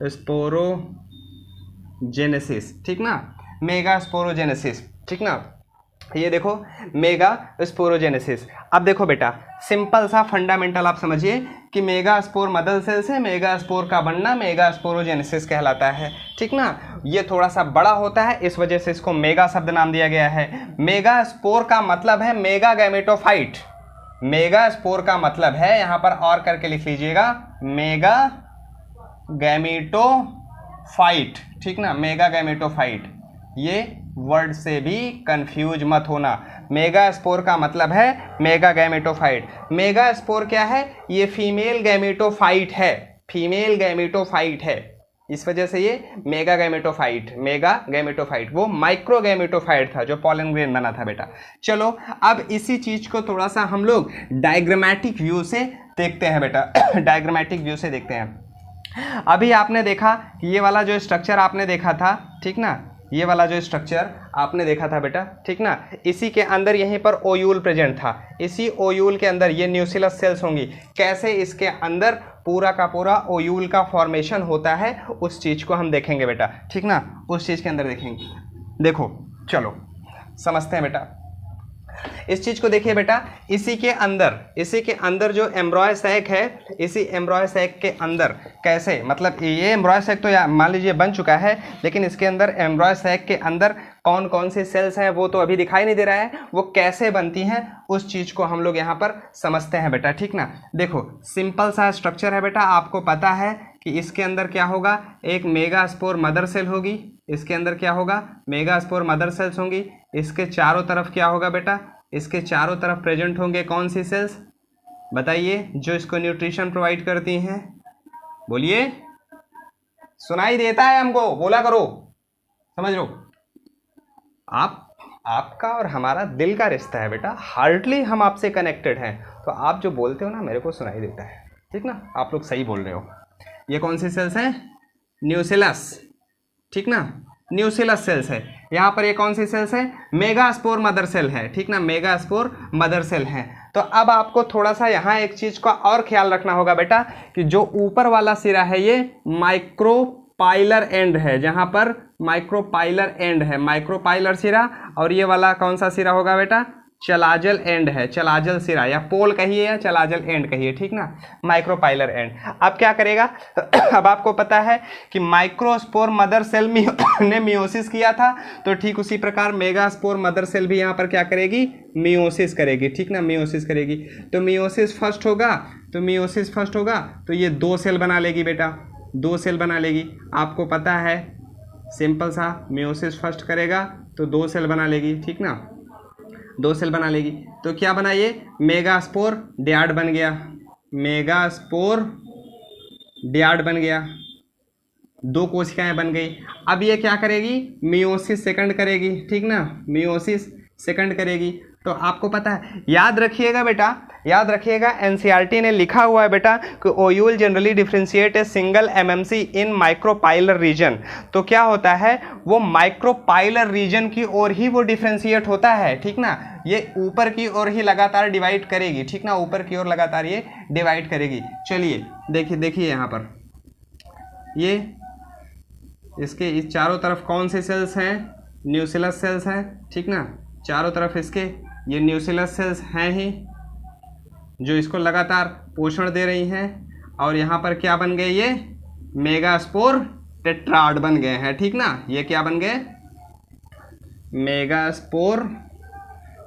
Speaker 1: sporogenesis, ठीक ना, मेगा स्पोरोजेनेसिस, ठीक ना। ये देखो मेगा स्पोरोजेनेसिस। अब देखो बेटा, सिंपल सा फंडामेंटल आप समझिए कि मेगा स्पोर मदर सेल से मेगा स्पोर का बनना मेगा स्पोरोजेनेसिस कहलाता है, ठीक ना। ये थोड़ा सा बड़ा होता है, इस वजह से इसको मेगा शब्द नाम दिया गया है। मेगा स्पोर का मतलब है मेगा गैमेटोफाइट, मेगा स्पोर का मतलब है, यहां पर और करके लिख लीजिएगा, मेगा गैमेटोफाइट, ठीक ना, मेगा गैमेटोफाइट। ये वर्ड से भी कंफ्यूज मत होना, मेगा स्पोर का मतलब है मेगा गैमेटोफाइट। मेगा स्पोर क्या है, ये फीमेल गैमेटोफाइट है, इस वजह से ये मेगा गैमेटोफाइट, वो माइक्रो गैमेटोफाइट था जो पॉलन ग्रेन बना था बेटा। चलो अब इसी चीज को थोड़ा सा हम लोग डायग्रामेटिक व्यू से देखते हैं बेटा, डायग्रामेटिक व्यू से देखते हैं। अभी आपने देखा कि ये वाला जो स्ट्रक्चर आपने देखा था, ठीक ना, ये वाला जो स्ट्रक्चर आपने देखा था बेटा, ठीक ना, इसी के अंदर यहीं पर ओयूल प्रेजेंट था, इसी ओयूल के अंदर ये न्यूसिलस सेल्स होंगी। कैसे इसके अंदर पूरा का पूरा ओयूल का फॉर्मेशन होता है, उस चीज़ को हम देखेंगे बेटा, ठीक ना, उस चीज़ के अंदर देखेंगे। देखो चलो समझते हैं बेटा, इस चीज़ को देखिए बेटा, इसी के अंदर जो एम्ब्रॉय सैक है, इसी एम्ब्रॉय सैक के अंदर कैसे, मतलब ये एम्ब्रॉय सैक तो मान लीजिए बन चुका है, लेकिन इसके अंदर एम्ब्रॉय सैक के अंदर कौन कौन से सेल्स हैं वो तो अभी दिखाई नहीं दे रहा है, वो कैसे बनती हैं उस चीज़ को हम लोग यहाँ पर समझते हैं बेटा, ठीक ना। देखो सिंपल सा स्ट्रक्चर है बेटा, आपको पता है कि इसके अंदर क्या होगा, एक मेगास्पोर मदर सेल होगी, इसके अंदर क्या होगा, मेगास्पोर मदर सेल्स होंगी। इसके चारों तरफ क्या होगा बेटा, इसके चारों तरफ प्रेजेंट होंगे कौन सी सेल्स, बताइए, जो इसको न्यूट्रिशन प्रोवाइड करती हैं, बोलिए, सुनाई देता है हमको, बोला करो, समझ लो। आपका और हमारा दिल का रिश्ता है बेटा, हार्टली हम आपसे कनेक्टेड हैं, तो आप जो बोलते हो ना मेरे को सुनाई देता है, ठीक ना, आप लोग सही बोल रहे हो। ये कौन सी सेल्स हैं, न्यूसिलस, ठीक ना, न्यूसिलस सेल्स है। यहाँ पर ये कौन सी सेल्स है, मेगास्पोर मदर सेल है, ठीक ना, मेगास्पोर मदर सेल है। तो अब आपको थोड़ा सा यहाँ एक चीज़ का और ख्याल रखना होगा बेटा, कि जो ऊपर वाला सिरा है ये माइक्रोपाइलर एंड है, जहाँ पर माइक्रोपाइलर एंड है, माइक्रोपाइलर सिरा, और ये वाला कौन सा सिरा होगा बेटा, चलाजल एंड है, चलाजल सिरा या पोल कहिए या चलाजल एंड कहिए, ठीक ना, माइक्रोपाइलर एंड। अब क्या करेगा अब आपको पता है कि माइक्रोस्पोर मदर सेल ने मियोसिस किया था, तो ठीक उसी प्रकार मेगास्पोर मदर सेल भी यहाँ पर क्या करेगी, मियोसिस करेगी, ठीक ना, मियोसिस करेगी। तो मियोसिस फर्स्ट होगा, तो मियोसिस फर्स्ट होगा तो ये 2 सेल बना लेगी बेटा, 2 सेल बना लेगी। आपको पता है सिंपल सा, मियोसिस फर्स्ट करेगा तो 2 सेल बना लेगी, ठीक ना, 2 सेल बना लेगी। तो क्या बना ये, मेगास्पोर डियाड बन गया, मेगास्पोर डियाड बन गया, 2 कोशिकाएं बन गई। अब ये क्या करेगी, मियोसिस सेकंड करेगी, ठीक ना, मियोसिस सेकंड करेगी। तो आपको पता है, याद रखिएगा बेटा, याद रखिएगा, एनसीईआरटी ने लिखा हुआ है बेटा कि ovule generally differentiate a single MMC in micropylar region. तो क्या होता है, वो माइक्रोपाइलर रीजन की ओर ही वो डिफ्रेंशिएट होता है, ठीक ना, ये ऊपर की ओर ही लगातार डिवाइड करेगी, ठीक ना, ऊपर की ओर लगातार ये डिवाइड करेगी। चलिए देखिए यहाँ पर ये इसके इस चारों तरफ कौन से सेल्स हैं, न्यूक्लियस सेल्स हैं, ठीक ना, चारों तरफ इसके ये न्यूक्लियस सेल्स हैं ही जो इसको लगातार पोषण दे रही हैं। और यहाँ पर क्या बन गए, ये मेगास्पोर टेट्राड बन गए हैं, ठीक ना, ये क्या बन गए, मेगास्पोर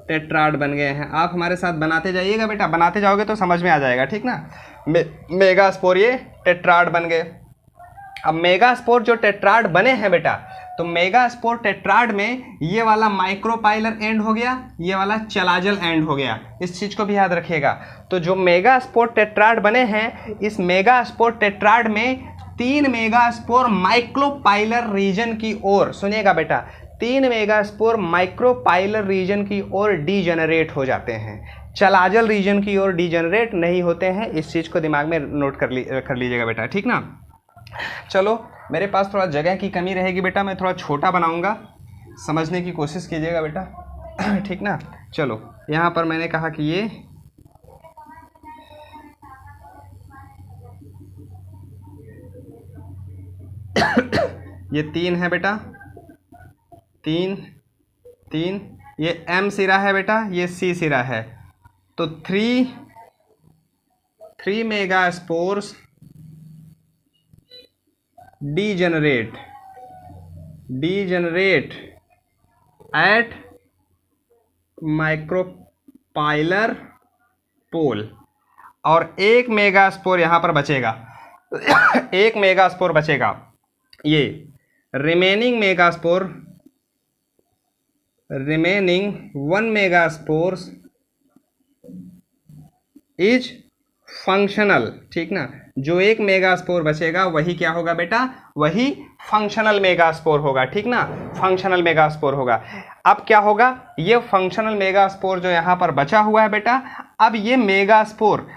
Speaker 1: टेट्राड बन गए हैं। आप हमारे साथ बनाते जाइएगा बेटा, बनाते जाओगे तो समझ में आ जाएगा, ठीक ना, मेगास्पोर ये टेट्राड बन गए। अब मेगास्पोर जो टेट्राड बने हैं बेटा, तो मेगास्पोर टेट्राड में ये वाला माइक्रोपाइलर एंड हो गया, ये वाला चलाजल एंड हो गया, इस चीज को भी याद रखिएगा। तो जो मेगास्पोर टेट्राड बने हैं, इस मेगास्पोर टेट्राड में 3 मेगास्पोर माइक्रोपाइलर रीजन की ओर, सुनिएगा बेटा, 3 मेगास्पोर माइक्रोपाइलर रीजन की ओर डीजेनरेट हो जाते हैं, चलाजल रीजन की ओर डीजेनरेट नहीं होते हैं। इस चीज को दिमाग में नोट कर लीजिएगा बेटा, ठीक ना। चलो, मेरे पास थोड़ा जगह की कमी रहेगी बेटा, मैं थोड़ा छोटा बनाऊंगा, समझने की कोशिश कीजिएगा बेटा, ठीक ना। चलो, यहाँ पर मैंने कहा कि ये 3 है बेटा, 3 ये M सिरा है बेटा, ये C सिरा है। तो 3 मेगास्पोर्स डीजेनरेट एट माइक्रोपाइलर पोल, और 1 मेगास्पोर यहाँ पर बचेगा 1 मेगास्पोर बचेगा। ये रिमेनिंग 1 मेगास्पोर्स इज फंक्शनल, ठीक ना, जो 1 मेगास्पोर बचेगा वही क्या होगा बेटा, वही फंक्शनल मेगास्पोर होगा, ठीक ना, फंक्शनल मेगास्पोर होगा। अब क्या होगा, ये फंक्शनल मेगास्पोर जो यहाँ पर बचा हुआ है बेटा, अब ये मेगास्पोर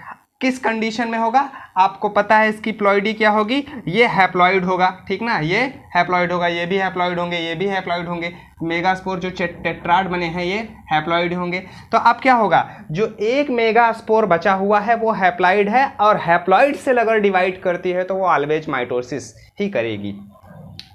Speaker 1: किस कंडीशन में होगा, आपको पता है इसकी प्लॉइडी क्या होगी, ये हैप्लॉइड होगा, ठीक ना, ये हैप्लॉइड होगा, ये भी हैप्लॉइड होंगे, ये भी हैप्लॉइड होंगे। मेगास्पोर जो टेट्राड बने हैं ये हैप्लॉइड होंगे। तो अब क्या होगा, जो 1 मेगास्पोर बचा हुआ है वो हैप्लॉइड है, और हैप्लॉइड से अगर डिवाइड करती है तो वो ऑलवेज माइटोसिस ही करेगी,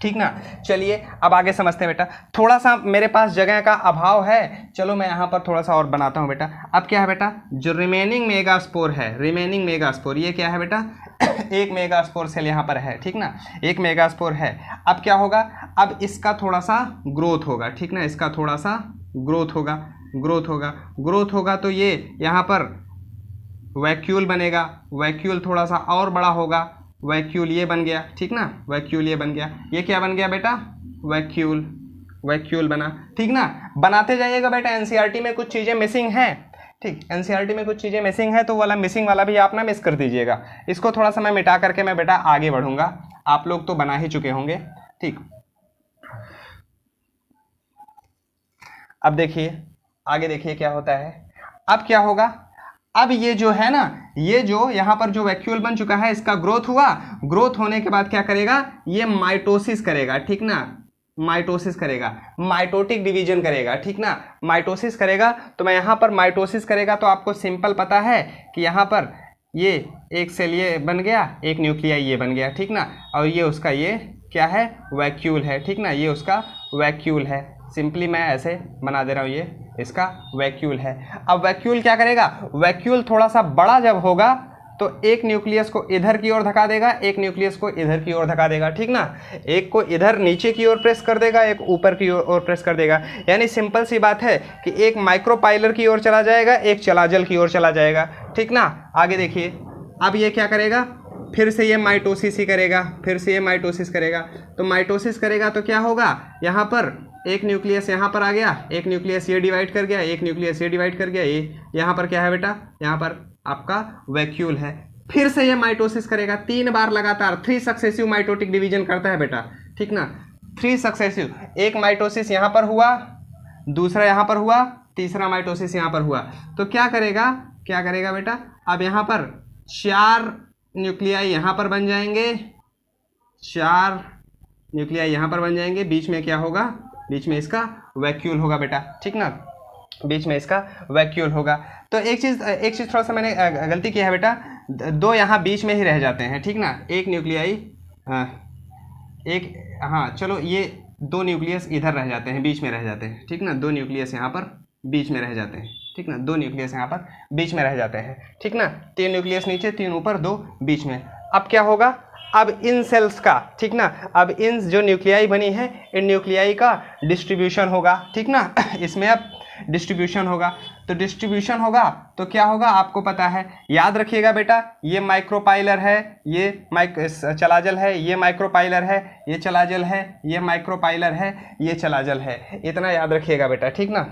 Speaker 1: ठीक ना। चलिए अब आगे समझते हैं बेटा, थोड़ा सा मेरे पास जगह का अभाव है, चलो मैं यहाँ पर थोड़ा सा और बनाता हूँ बेटा। अब क्या है बेटा, जो रिमेनिंग मेगास्पोर है, रिमेनिंग मेगास्पोर ये क्या है बेटा, 1 मेगास्पोर सेल यहाँ पर है, ठीक ना, 1 मेगास्पोर है। अब क्या होगा, अब इसका थोड़ा सा ग्रोथ होगा, ठीक ना, इसका थोड़ा सा ग्रोथ होगा तो ये यहाँ पर वैक्यूल बनेगा, वैक्यूल थोड़ा सा और बड़ा होगा, वैक्यूल ये बन गया, ठीक ना, वैक्यूल ये बन गया, ये क्या बन गया बेटा, वैक्यूल बना, ठीक ना। बनाते जाइएगा बेटा, एनसीईआरटी में कुछ चीज़ें मिसिंग हैं, ठीक, एनसीईआरटी में कुछ चीज़ें मिसिंग है, तो वाला मिसिंग वाला भी आप ना मिस कर दीजिएगा। इसको थोड़ा सा मैं मिटा करके मैं बेटा आगे बढ़ूंगा, आप लोग तो बना ही चुके होंगे, ठीक। अब देखिए आगे, देखिए क्या होता है। अब क्या होगा, अब ये जो है ना, ये जो यहाँ पर जो वैक्यूल बन चुका है, इसका ग्रोथ हुआ, ग्रोथ होने के बाद क्या करेगा, ये माइटोसिस करेगा, ठीक ना, माइटोसिस करेगा, माइटोटिक डिवीजन करेगा, ठीक ना, माइटोसिस करेगा। तो मैं यहाँ पर माइटोसिस करेगा तो आपको सिंपल पता है कि यहाँ पर ये एक सेल ये बन गया, एक न्यूक्लियाई ये बन गया, ठीक ना, और ये उसका ये क्या है, वैक्यूल है, ठीक ना, ये उसका वैक्यूल है। सिंपली मैं ऐसे बना दे रहा हूँ, ये इसका वैक्यूल है। अब वैक्यूल क्या करेगा, वैक्यूल थोड़ा सा बड़ा जब होगा तो एक न्यूक्लियस को इधर की ओर धका देगा, एक न्यूक्लियस को इधर की ओर धका देगा, ठीक ना। एक को इधर नीचे की ओर प्रेस कर देगा, एक ऊपर की ओर प्रेस कर देगा। यानी सिंपल सी बात है कि एक माइक्रोपाइलर की ओर चला जाएगा, एक चलाजल की ओर चला जाएगा, ठीक ना। आगे देखिए, अब ये क्या करेगा, फिर से ये माइटोसिस ही करेगा, फिर से ये माइटोसिस करेगा। तो माइटोसिस करेगा तो क्या होगा, यहाँ पर एक न्यूक्लियस यहाँ पर आ गया, एक न्यूक्लियस ये डिवाइड कर गया, एक न्यूक्लियस ये डिवाइड कर गया, ये यहाँ पर क्या है बेटा, यहाँ पर आपका वैक्यूल है। फिर से ये माइटोसिस करेगा 3 बार लगातार, 3 सक्सेसिव माइटोटिक डिवीजन करता है बेटा, ठीक ना। 3 सक्सेसिव, एक माइटोसिस यहाँ पर हुआ, दूसरा यहाँ पर हुआ, तीसरा माइटोसिस यहाँ पर हुआ। तो क्या करेगा, क्या करेगा बेटा, अब यहाँ पर 4 न्यूक्लियाई यहाँ पर बन जाएंगे, 4 न्यूक्लियाई यहाँ पर बन जाएंगे। बीच में क्या होगा, बीच में इसका वैक्यूल होगा बेटा, ठीक ना, बीच में इसका वैक्यूल होगा। तो एक चीज़ थोड़ा सा मैंने गलती किया है बेटा, 2 यहाँ बीच में ही रह जाते हैं, ठीक ना। एक न्यूक्लियाई एक, हाँ चलो, ये 2 न्यूक्लियस इधर रह जाते हैं, बीच में रह जाते हैं, ठीक ना। 2 न्यूक्लियस यहाँ पर बीच में रह जाते हैं, ठीक ना। 2 न्यूक्लियस यहाँ पर बीच में रह जाते हैं, ठीक ना। 3 न्यूक्लियस नीचे, 3 ऊपर, 2 बीच में। अब क्या होगा, अब इन सेल्स का, ठीक ना, अब इन जो न्यूक्लियाई बनी है, इन न्यूक्लियाई का डिस्ट्रीब्यूशन होगा, ठीक ना। इसमें अब डिस्ट्रीब्यूशन होगा, तो डिस्ट्रीब्यूशन होगा तो क्या होगा आपको पता है, याद रखिएगा बेटा, ये माइक्रोपाइलर है, ये चलाजल है, ये माइक्रोपाइलर है, ये चलाजल है, ये माइक्रोपाइलर है, ये चलाजल है। इतना याद रखिएगा बेटा, ठीक ना,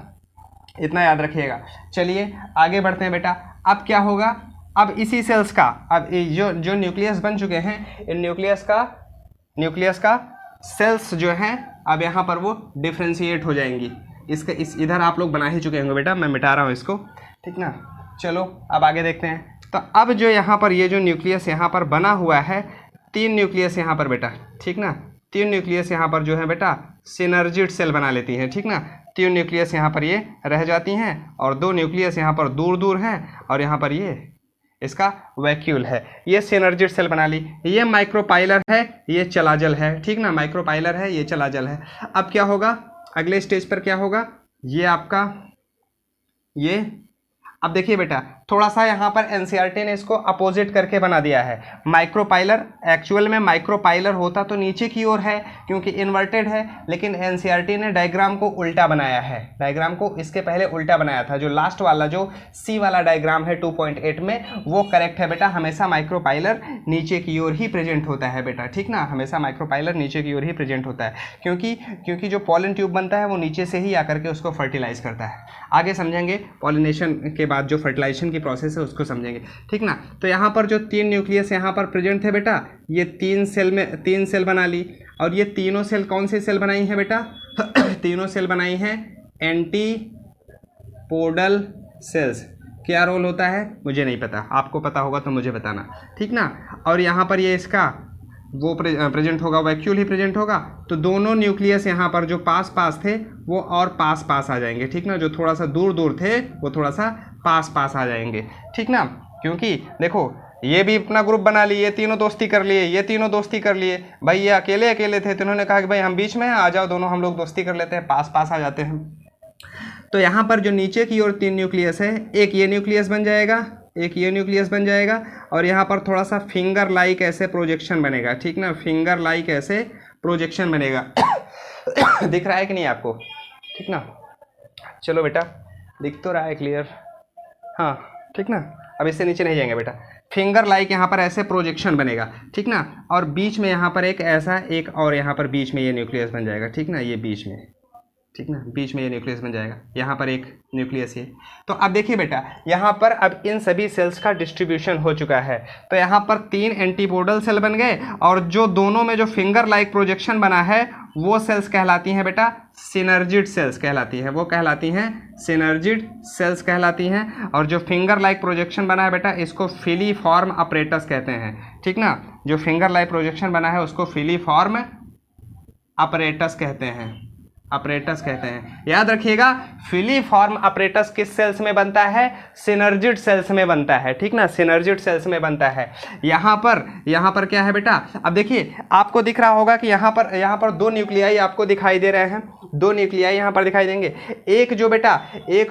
Speaker 1: इतना याद रखिएगा। चलिए आगे बढ़ते हैं बेटा। अब क्या होगा, अब इसी सेल्स का, अब जो न्यूक्लियस बन चुके हैं, इन न्यूक्लियस का सेल्स जो हैं अब यहाँ पर वो डिफ्रेंशिएट हो जाएंगी। इसका इधर आप लोग बना ही चुके होंगे बेटा, मैं मिटा रहा हूँ इसको, ठीक ना। चलो अब आगे देखते हैं। तो अब जो यहाँ पर ये जो न्यूक्लियस यहाँ पर बना हुआ है, 3 न्यूक्लियस यहाँ पर बेटा, ठीक ना, 3 न्यूक्लियस यहाँ पर जो है बेटा सिनर्जिड सेल बना लेती हैं, ठीक ना। 3 न्यूक्लियस यहाँ पर ये रह जाती हैं और 2 न्यूक्लियस यहाँ पर दूर दूर हैं और यहाँ पर ये इसका वैक्यूल है, ये सिनर्जिड सेल बना ली। ये माइक्रोपाइलर है, ये चलाजल है, ठीक ना, माइक्रोपाइलर है, ये चलाजल है। अब क्या होगा, अगले स्टेज पर क्या होगा, ये आपका ये, अब देखिए बेटा, थोड़ा सा यहाँ पर एनसीईआरटी ने इसको अपोजिट करके बना दिया है। माइक्रोपाइलर, एक्चुअल में माइक्रोपाइलर होता तो नीचे की ओर है क्योंकि इन्वर्टेड है, लेकिन एनसीईआरटी ने डायग्राम को उल्टा बनाया है। डायग्राम को इसके पहले उल्टा बनाया था। जो लास्ट वाला, जो सी वाला डायग्राम है 2.8 में, वो करेक्ट है बेटा। हमेशा माइक्रोपाइलर नीचे की ओर ही प्रेजेंट होता है बेटा, ठीक ना, हमेशा माइक्रोपाइलर नीचे की ओर ही प्रेजेंट होता है, क्योंकि जो पॉलन ट्यूब बनता है वो नीचे से ही आकर के उसको फर्टिलाइज करता है। आगे समझेंगे, पॉलिनेशन के बाद जो फर्टिलाइजेशन की प्रोसेस है उसको समझेंगे, ठीक ना। तो यहाँ पर जो 3 न्यूक्लियस यहाँ पर प्रेजेंट थे बेटा, ये 3 सेल बना ली। और ये तीनों सेल कौन से सेल बनाई हैं बेटा, तीनों सेल बनाई हैं एंटीपोडल सेल्स। क्या रोल होता है मुझे नहीं पता, आपको पता होगा तो मुझे बताना, ठीक ना। और यहाँ पर ये इसका वो प्रेजेंट होगा, वैक्यूल ही प्रेजेंट होगा। तो दोनों न्यूक्लियस यहाँ पर जो पास पास थे वो और पास पास आ जाएंगे, ठीक ना। जो थोड़ा सा दूर दूर थे वो थोड़ा सा पास पास आ जाएंगे, ठीक ना। क्योंकि देखो, ये भी अपना ग्रुप बना लिए, ये तीनों दोस्ती कर लिए, ये तीनों दोस्ती कर लिए। भाई ये अकेले अकेले थे तो इन्होंने कहा कि भाई हम बीच में हैं, आ जाओ दोनों हम लोग दोस्ती कर लेते हैं, पास पास आ जाते हैं। तो यहाँ पर जो नीचे की ओर 3 न्यूक्लियस है, एक ये न्यूक्लियस बन जाएगा, एक ये न्यूक्लियस बन जाएगा, और यहाँ पर थोड़ा सा फिंगर लाइक ऐसे प्रोजेक्शन बनेगा, ठीक ना, फिंगर लाइक ऐसे प्रोजेक्शन बनेगा। दिख रहा है कि नहीं आपको, ठीक ना। चलो बेटा, दिख तो रहा है क्लियर, हाँ ठीक ना। अब इससे नीचे नहीं जाएंगे बेटा, फिंगर लाइक यहाँ पर ऐसे प्रोजेक्शन बनेगा, ठीक ना। और बीच में यहाँ पर एक ऐसा, एक और यहाँ पर बीच में ये न्यूक्लियस बन जाएगा, ठीक ना, ये बीच में, ठीक ना, बीच में ये न्यूक्लियस बन जाएगा, यहाँ पर एक न्यूक्लियस है। तो अब देखिए बेटा, यहाँ पर अब इन सभी सेल्स का डिस्ट्रीब्यूशन हो चुका है। तो यहाँ पर 3 एंटीपोडल सेल बन गए, और जो दोनों में जो फिंगर लाइक प्रोजेक्शन बना है वो सेल्स कहलाती हैं बेटा सिनर्जिड सेल्स कहलाती है, वो कहलाती हैं सिनर्जिड सेल्स कहलाती हैं। और जो फिंगर लाइक प्रोजेक्शन बना है बेटा, इसको फिलीफॉर्म अपरेटस कहते हैं, ठीक ना। जो फिंगर लाइक प्रोजेक्शन बना है उसको फिलीफॉर्म अपरेटस कहते हैं, अपरेटस कहते हैं। याद रखिएगा, फिलीफॉर्म अपरेटस किस सेल्स में बनता है? सिनर्जिड सेल्स में बनता है, ठीक ना, सिनर्जिड सेल्स में बनता है। यहाँ पर क्या है बेटा, अब देखिए आपको दिख रहा होगा कि यहाँ पर दो न्यूक्लियाई आपको दिखाई दे रहे हैं, दो न्यूक्लियाई यहाँ पर दिखाई देंगे। एक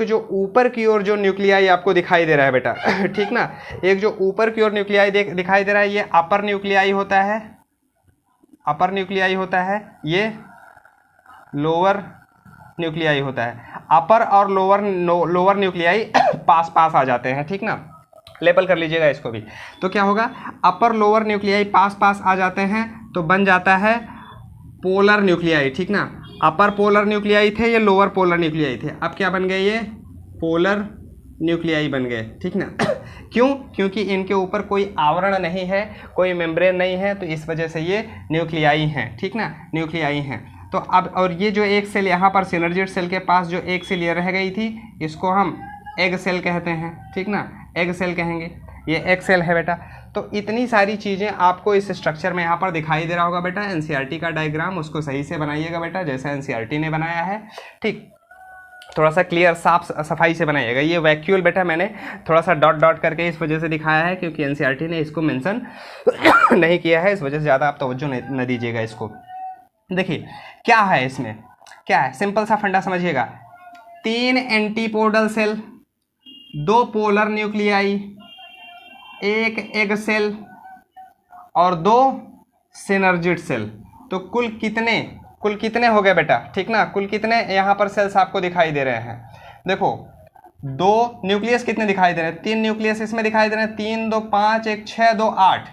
Speaker 1: जो ऊपर की ओर जो न्यूक्लियाई आपको दिखाई दे रहा है बेटा ठीक ना, एक जो ऊपर की ओर न्यूक्लियाई दिखाई दे रहा है, ये अपर न्यूक्लियाई होता है, अपर न्यूक्लियाई होता है, ये लोअर न्यूक्लियाई होता है। अपर और लोअर न्यूक्लियाई पास पास आ जाते हैं, ठीक ना, लेबल कर लीजिएगा इसको भी। तो क्या होगा, अपर लोअर न्यूक्लियाई पास पास आ जाते हैं तो बन जाता है पोलर न्यूक्लियाई, ठीक ना। अपर पोलर न्यूक्लियाई थे, ये लोअर पोलर न्यूक्लियाई थे, अब क्या बन गए, ये पोलर न्यूक्लियाई बन गए, ठीक ना क्यों? क्योंकि इनके ऊपर कोई आवरण नहीं है, कोई मेम्ब्रेन नहीं है, तो इस वजह से ये न्यूक्लियाई हैं, ठीक ना, न्यूक्लियाई हैं। तो अब और ये जो एक सेल यहाँ पर सिनर्जिड सेल के पास जो एक सेल ये रह गई थी, इसको हम एग सेल कहते हैं, ठीक ना, एग सेल कहेंगे, ये एग सेल है बेटा। तो इतनी सारी चीज़ें आपको इस स्ट्रक्चर में यहाँ पर दिखाई दे रहा होगा बेटा। एनसीईआरटी का डायग्राम उसको सही से बनाइएगा बेटा, जैसा एनसीईआरटी ने बनाया है, ठीक, थोड़ा सा क्लियर साफ सफाई से बनाइएगा। ये वैक्यूल बेटा मैंने थोड़ा सा डॉट डॉट करके इस वजह से दिखाया है क्योंकि एनसीईआरटी ने इसको मेंशन नहीं किया है, इस वजह से ज़्यादा आप तवज्जो न दीजिएगा इसको। देखिए क्या है इसमें, क्या है, सिंपल सा फंडा समझिएगा। 3 antipodal cell, 2 polar nuclei, 1 egg cell और 2 सिनर्जिड सेल। तो कुल कितने हो गए बेटा, ठीक ना, कुल कितने यहाँ पर सेल्स आपको दिखाई दे रहे हैं? देखो 2 न्यूक्लियस कितने दिखाई दे रहे हैं? 3 न्यूक्लियस इसमें दिखाई दे रहे हैं, 3 2 5 1 6 2 8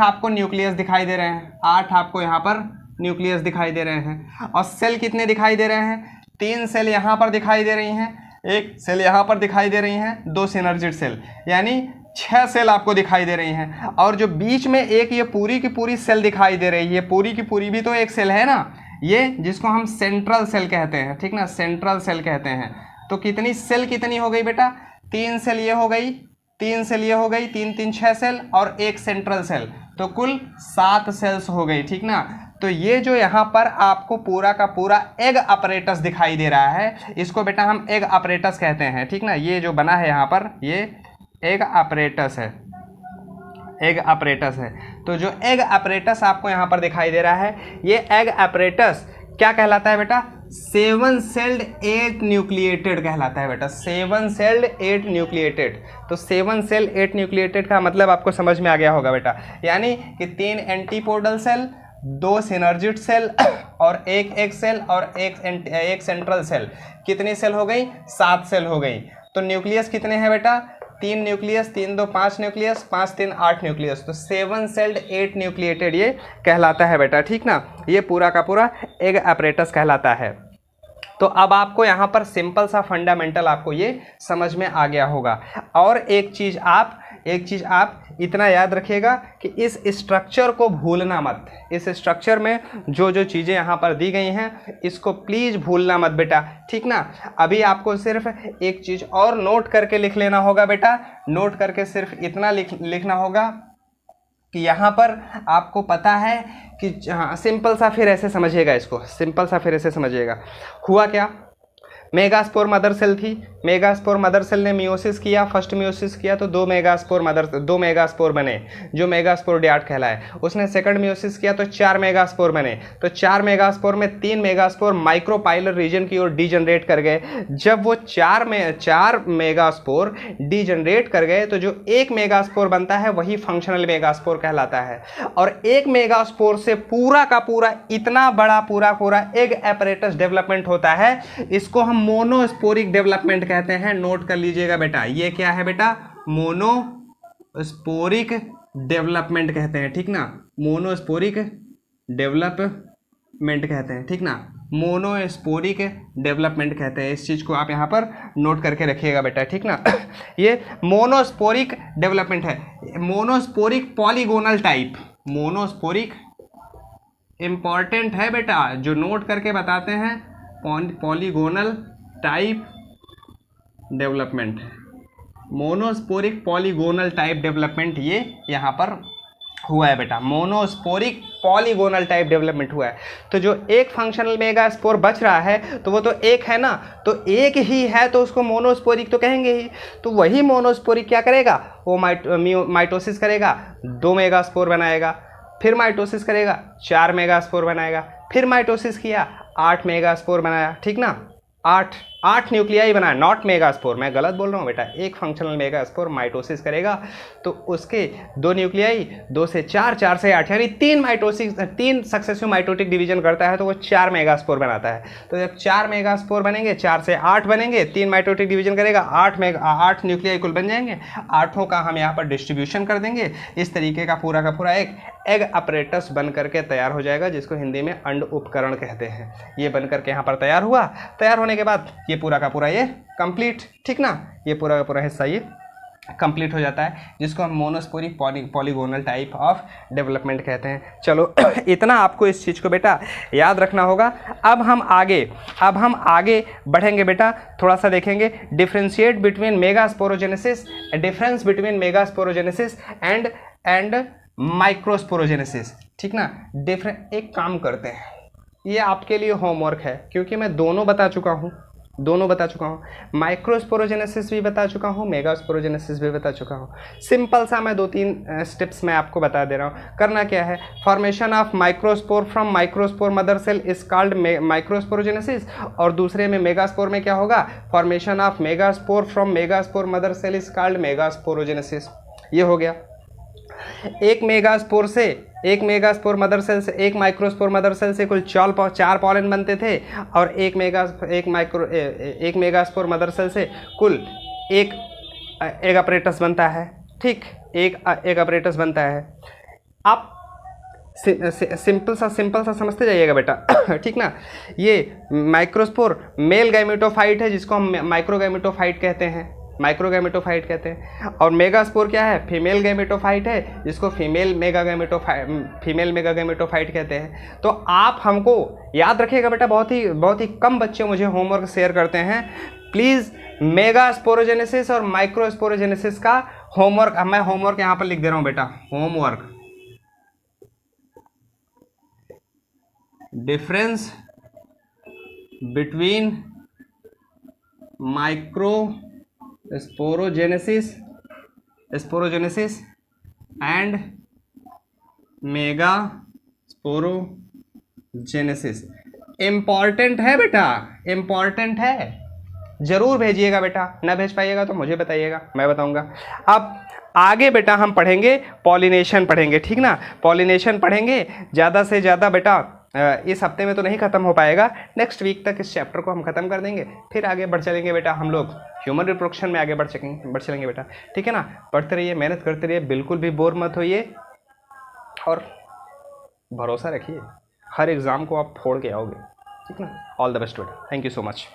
Speaker 1: आपको न्यूक्लियस दिखाई दे रहे हैं, 8 आपको यहाँ पर न्यूक्लियस दिखाई दे रहे हैं। और सेल कितने दिखाई दे रहे हैं? 3 सेल यहाँ पर दिखाई दे रही हैं, 1 सेल यहाँ पर दिखाई दे रही हैं, 2 सिनर्जिड सेल, यानी 6 सेल आपको दिखाई दे रही हैं। और जो बीच में एक ये पूरी की पूरी सेल दिखाई दे रही है, पूरी की पूरी भी तो एक सेल है ना, ये जिसको हम सेंट्रल सेल कहते हैं, ठीक ना, सेंट्रल सेल कहते हैं। तो कितनी सेल कितनी हो गई बेटा? 3 सेल ये हो गई, 3 सेल ये हो गई, 3 3 6 सेल और 1 सेंट्रल सेल, तो कुल 7 सेल्स हो गई, ठीक ना। तो ये जो यहाँ पर आपको पूरा का पूरा एग अपरेटस दिखाई दे रहा है, इसको बेटा हम एग अपरेटस कहते हैं, ठीक ना। ये जो बना है यहाँ पर, ये एग अपरेटस है, एग अपरेटस है। तो जो एग अपरेटस आपको यहाँ पर दिखाई दे रहा है, ये एग अपरेटस क्या कहलाता है बेटा? 7 सेल्ड 8 न्यूक्लिएटेड कहलाता है बेटा, 7 सेल्ड 8 न्यूक्लिएटेड। तो 7 सेल 8 न्यूक्लिएटेड का मतलब आपको समझ में आ गया होगा बेटा, यानी कि 3 एंटीपोडल सेल, 2 सिनर्जिड सेल और 1 एग सेल और 1 सेंट्रल सेल। कितनी सेल हो गई? 7 सेल हो गई। तो न्यूक्लियस कितने हैं बेटा? 3 न्यूक्लियस, 3 2 5 न्यूक्लियस, 5 3 8 न्यूक्लियस। तो 7 सेल्ड 8 न्यूक्लिएटेड ये कहलाता है बेटा, ठीक ना। ये पूरा का पूरा एग अपरेटस कहलाता है। तो अब आपको यहाँ पर सिंपल सा फंडामेंटल आपको ये समझ में आ गया होगा। और एक चीज़ आप इतना याद रखिएगा कि इस स्ट्रक्चर को भूलना मत। इस स्ट्रक्चर में जो जो चीज़ें यहाँ पर दी गई हैं, इसको प्लीज़ भूलना मत बेटा, ठीक ना। अभी आपको सिर्फ एक चीज़ और नोट करके लिख लेना होगा बेटा। नोट करके सिर्फ इतना लिखना होगा कि यहाँ पर आपको पता है कि हाँ, सिंपल सा फिर ऐसे समझिएगा इसको, सिंपल सा फिर ऐसे समझिएगा। हुआ क्या? मेगास्पोर मदर सेल थी, मेगास्पोर मदर सेल ने मियोसिस किया, फर्स्ट मियोसिस किया तो 2 मेगास्पोर बने, जो मेगास्पोर डियाट कहलाए। उसने सेकंड मियोसिस किया तो 4 मेगास्पोर बने, तो 4 मेगास्पोर में 3 मेगास्पोर माइक्रोपाइलर रीजन की ओर डीजनरेट कर गए। जब वो 4 मेगास्पोर डीजनरेट कर गए तो जो 1 मेगास्पोर बनता है वही फंक्शनल मेगास्पोर कहलाता है। और 1 मेगास्पोर से पूरा का पूरा इतना बड़ा पूरा एग अपरेटस डेवलपमेंट होता है, इसको हम मोनोस्पोरिक डेवलपमेंट कहते हैं। नोट कर लीजिएगा बेटा, ये क्या है बेटा? मोनोस्पोरिक डेवलपमेंट कहते हैं, ठीक ना। मोनोस्पोरिक डेवलपमेंट कहते हैं, ठीक ना। मोनोस्पोरिक डेवलपमेंट कहते हैं। इस चीज़ को आप यहाँ पर नोट करके रखिएगा बेटा, ठीक ना। ये मोनोस्पोरिक डेवलपमेंट है। Monosporic polygonal type, monosporic important है बेटा, जो नोट करके बताते हैं। Polygonal type development, monosporic polygonal type development ये यहाँ पर हुआ है बेटा। मोनोस्पोरिक पॉलीगोनल टाइप डेवलपमेंट हुआ है। तो जो एक फंक्शनल मेगास्पोर बच रहा है तो वो तो एक है ना, तो एक ही है तो उसको मोनोस्पोरिक तो कहेंगे ही। तो वही मोनोस्पोरिक क्या करेगा, वो माइटोसिस करेगा, 2 मेगास्पोर बनाएगा, फिर माइटोसिस करेगा 4 मेगास्पोर बनाएगा, फिर माइटोसिस किया 8 मेगास्पोर बनाया, ठीक ना, 8 न्यूक्लियाई बनाया, नॉट मेगास्पोर, मैं गलत बोल रहा हूँ बेटा। एक फंक्शनल मेगास्पोर माइटोसिस करेगा तो उसके 2 न्यूक्लियाई, 2 से 4, 4 से 8, यानी 3 सक्सेसिव माइटोटिक डिवीजन करता है तो वो 4 मेगास्पोर बनाता है। तो जब 4 मेगास्पोर बनेंगे, 4 से 8 बनेंगे, 3 माइटोटिक डिवीजन करेगा, 8 न्यूक्लियाई कुल बन जाएंगे। 8 का हम यहाँ पर डिस्ट्रीब्यूशन कर देंगे। इस तरीके का पूरा एक एग अपरेटस बन करके तैयार हो जाएगा, जिसको हिंदी में अंड उपकरण कहते हैं। ये बन करके यहाँ पर तैयार हुआ। तैयार होने के बाद ये पूरा का पूरा ये कंप्लीट, ठीक ना, ये पूरा का पूरा हिस्सा ये कंप्लीट हो जाता है, जिसको हम monosporic polygonal type of development कहते हैं। चलो इतना आपको इस चीज़ को बेटा याद रखना होगा। अब हम आगे बढ़ेंगे बेटा, थोड़ा सा देखेंगे differentiate between megasporogenesis, difference between megasporogenesis and microsporogenesis, ठीक ना। एक काम करते हैं, ये आपके लिए होमवर्क है, क्योंकि मैं दोनों बता चुका हूँ, माइक्रोस्पोरोजेनेसिस भी बता चुका हूँ, मेगास्पोरोजेनेसिस भी बता चुका हूँ। सिंपल सा मैं 2-3 स्टेप्स मैं आपको बता दे रहा हूँ। करना क्या है, formation of microspore from microspore mother cell is called microsporogenesis, और दूसरे में मेगास्पोर में क्या होगा, formation of megaspore from megaspore mother cell is called megasporogenesis. ये हो गया। एक मेगास्पोर मदर सेल से, एक माइक्रोस्पोर मदर सेल से कुल 4 पॉलन बनते थे, और एक मेगास्पोर मदर सेल से कुल एक अपरेटस बनता है, ठीक, एक अपरेटस बनता है। आप सिंपल सा समझते जाइएगा बेटा ठीक ना। ये माइक्रोस्पोर मेल गैमेटोफाइट है, जिसको हम माइक्रोगैमेटोफाइट कहते हैं, और मेगास्पोर क्या है, फीमेल गैमेटोफाइट है, जिसको फीमेल मेगागैमेटोफाइट कहते हैं। तो आप हमको याद रखिएगा बेटा, बहुत ही कम बच्चे मुझे होमवर्क शेयर करते हैं। प्लीज़ मेगास्पोरोजेनेसिस और माइक्रोस्पोरोजेनेसिस का होमवर्क, मैं होमवर्क यहाँ पर लिख दे रहा हूँ बेटा, homework, difference between sporogenesis and megasporogenesis. Important है बेटा, इम्पॉर्टेंट है, जरूर भेजिएगा बेटा। ना भेज पाइएगा तो मुझे बताइएगा, मैं बताऊंगा। अब आगे बेटा हम पढ़ेंगे पॉलिनेशन पढ़ेंगे, ठीक ना। पॉलिनेशन पढ़ेंगे ज़्यादा से ज़्यादा बेटा, इस हफ्ते में तो नहीं खत्म हो पाएगा, नेक्स्ट वीक तक इस चैप्टर को हम खत्म कर देंगे, फिर आगे बढ़ चलेंगे बेटा हम लोग ह्यूमन रिप्रोडक्शन में आगे बढ़ चलेंगे बेटा, ठीक है ना। पढ़ते रहिए, मेहनत करते रहिए, बिल्कुल भी बोर मत होइए, और भरोसा रखिए हर एग्ज़ाम को आप फोड़ के आओगे, ठीक ना। ऑल द बेस्ट बेटा, थैंक यू सो मच।